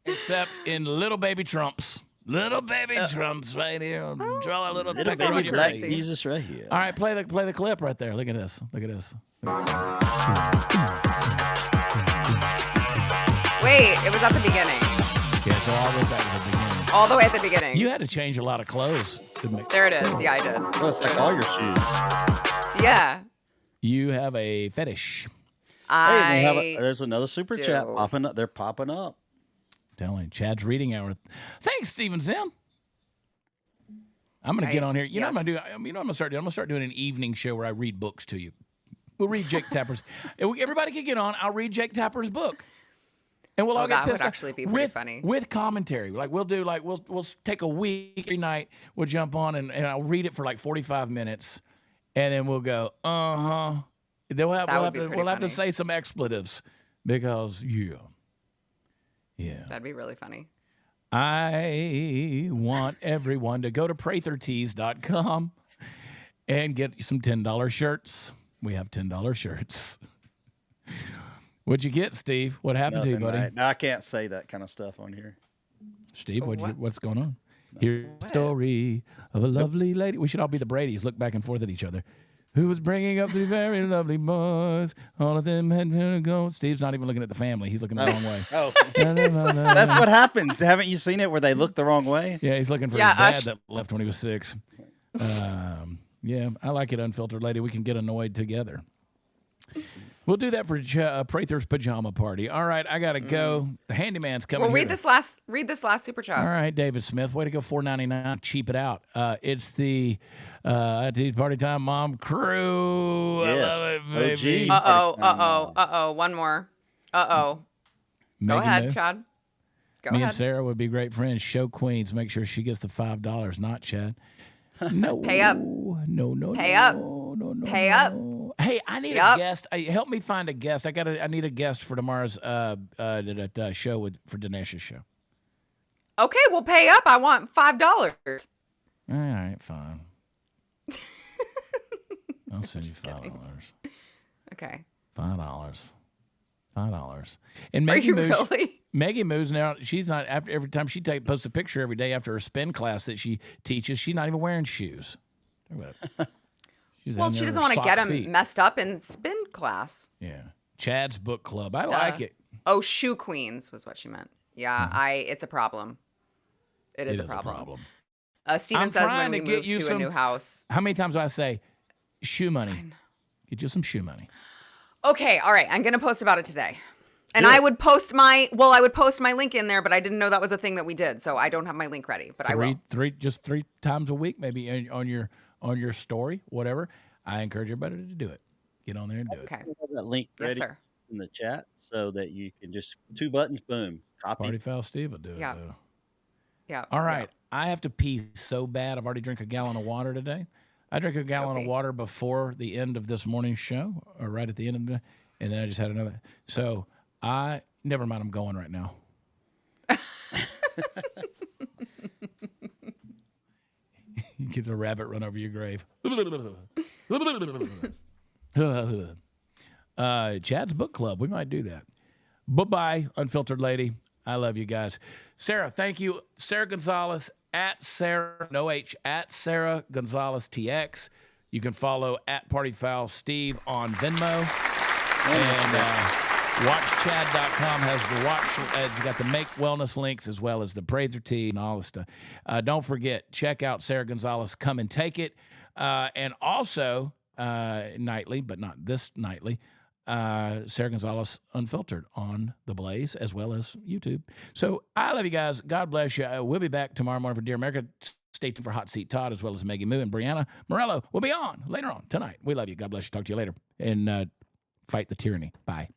Speaker 1: except in little baby Trumps. Little baby Trumps right here. I'll draw a little
Speaker 2: Little
Speaker 1: picture on
Speaker 2: baby
Speaker 1: your
Speaker 2: black
Speaker 1: face.
Speaker 2: Jesus right here.
Speaker 1: All right, play the clip right there. Look at this. Look at this. Look at this.
Speaker 3: wait, it was at the beginning.
Speaker 1: Yeah, so all the way back to the beginning.
Speaker 3: All the way at the beginning.
Speaker 1: You had to change a lot of clothes to make.
Speaker 3: There it is. Yeah, I did.
Speaker 2: Well, it's like all your shoes.
Speaker 3: Yeah.
Speaker 1: You have a fetish.
Speaker 2: There's another super chat
Speaker 3: do.
Speaker 2: popping up. They're popping up.
Speaker 1: Telling you, Chad's reading hour. Thanks, Stephen Zim. I'm gonna get on here. You know what I'm gonna do? You know what I'm gonna start doing? I'm gonna start doing an evening show where I read books to you. We'll read Jake Tapper's. Everybody can get on. I'll read Jake Tapper's book, and we'll all get
Speaker 3: that
Speaker 1: pissed
Speaker 3: would
Speaker 1: off
Speaker 3: actually be pretty funny.
Speaker 1: with commentary. Like we'll take a week every night. We'll jump on and I'll read it for like 45 minutes, and then we'll go Then we'll have to say some expletives because yeah.
Speaker 3: That'd be really funny.
Speaker 1: I want everyone to go to prathertees.com and get some $10 shirts. We have $10 shirts. What'd you get, Steve? What happened to you, buddy?
Speaker 2: No, I can't say that kind of stuff on here.
Speaker 1: Steve, what's going on? Here's the story of a lovely lady. We should all be the Bradys, look back and forth at each other. Who was bringing up 3 very lovely boys. All of them had to go. Steve's not even looking at the family. He's looking the wrong way.
Speaker 2: Oh, that's what happens. Haven't you seen it where they look the wrong way?
Speaker 1: Yeah, he's looking for his dad that left when he was 6. Yeah, I like it, Unfiltered Lady. We can get annoyed together. We'll do that for Prather's pajama party. All right, I gotta go. The handyman's coming.
Speaker 3: Well, read this last super chat.
Speaker 1: All right, David Smith, way to go. $4.99, cheap it out. It's the Tea Party Time Mom crew.
Speaker 2: Yes.
Speaker 1: I love it, baby.
Speaker 3: One more. Go ahead, Chad. Go
Speaker 1: Me
Speaker 3: ahead.
Speaker 1: and Sarah would be great friends. Show queens. Make sure she gets the $5, not Chad. No.
Speaker 3: Pay up.
Speaker 1: No.
Speaker 3: Pay up. Pay up.
Speaker 1: Hey, I need a guest. Help me find a guest. I need a guest for tomorrow's show for Dinesh's show.
Speaker 3: Okay, well, pay up. I want $5.
Speaker 1: All right, fine. I'll send you $5.
Speaker 3: Okay.
Speaker 1: $5. And
Speaker 3: Are you really?
Speaker 1: Maggie moves now. She's not after every time she posts a picture every day after her spin class that she teaches. She's not even wearing shoes.
Speaker 3: Well, she doesn't want to get them messed up in spin class.
Speaker 1: Yeah, Chad's book club. I like it.
Speaker 3: Oh, shoe queens was what she meant. Yeah, it's a problem. It is a problem. Steven says when we move to a new house.
Speaker 1: How many times do I say shoe money? Get you some shoe money.
Speaker 3: Okay, all right. I'm gonna post about it today. And I would post my link in there, but I didn't know that was a thing that we did, so I don't have my link ready. But I will.
Speaker 1: Three times a week, maybe on your story, whatever. I encourage everybody to do it. Get on there and do it.
Speaker 3: Okay.
Speaker 2: That link ready in the chat so that you can just 2 buttons, boom, copy.
Speaker 1: Party Foul Steve will do it. Though.
Speaker 3: Yeah.
Speaker 1: All right. I have to pee so bad. I've already drank a gallon of water today. I drank a gallon of water before the end of this morning's show, or right at the end of the, and then I just had another. So never mind. I'm going right now. You get the rabbit run over your grave. Chad's book club. We might do that. Bye-bye, Unfiltered Lady. I love you guys. Sarah, thank you. Sarah Gonzalez at Sarah Gonzalez TX. You can follow at Party Foul Steve on Venmo. And WatchChad.com has got the Make Wellness links as well as the Prather Tea and all the stuff. Don't forget, check out Sarah Gonzalez, Come and Take It. And also, nightly, but not this nightly, Sarah Gonzalez Unfiltered on The Blaze as well as YouTube. So I love you guys. God bless you. We'll be back tomorrow morning for Dear America. Stay tuned for Hot Seat Todd as well as Maggie Moo and Brianna Morello. We'll be on later on tonight. We love you. God bless you. Talk to you later. And fight the tyranny. Bye.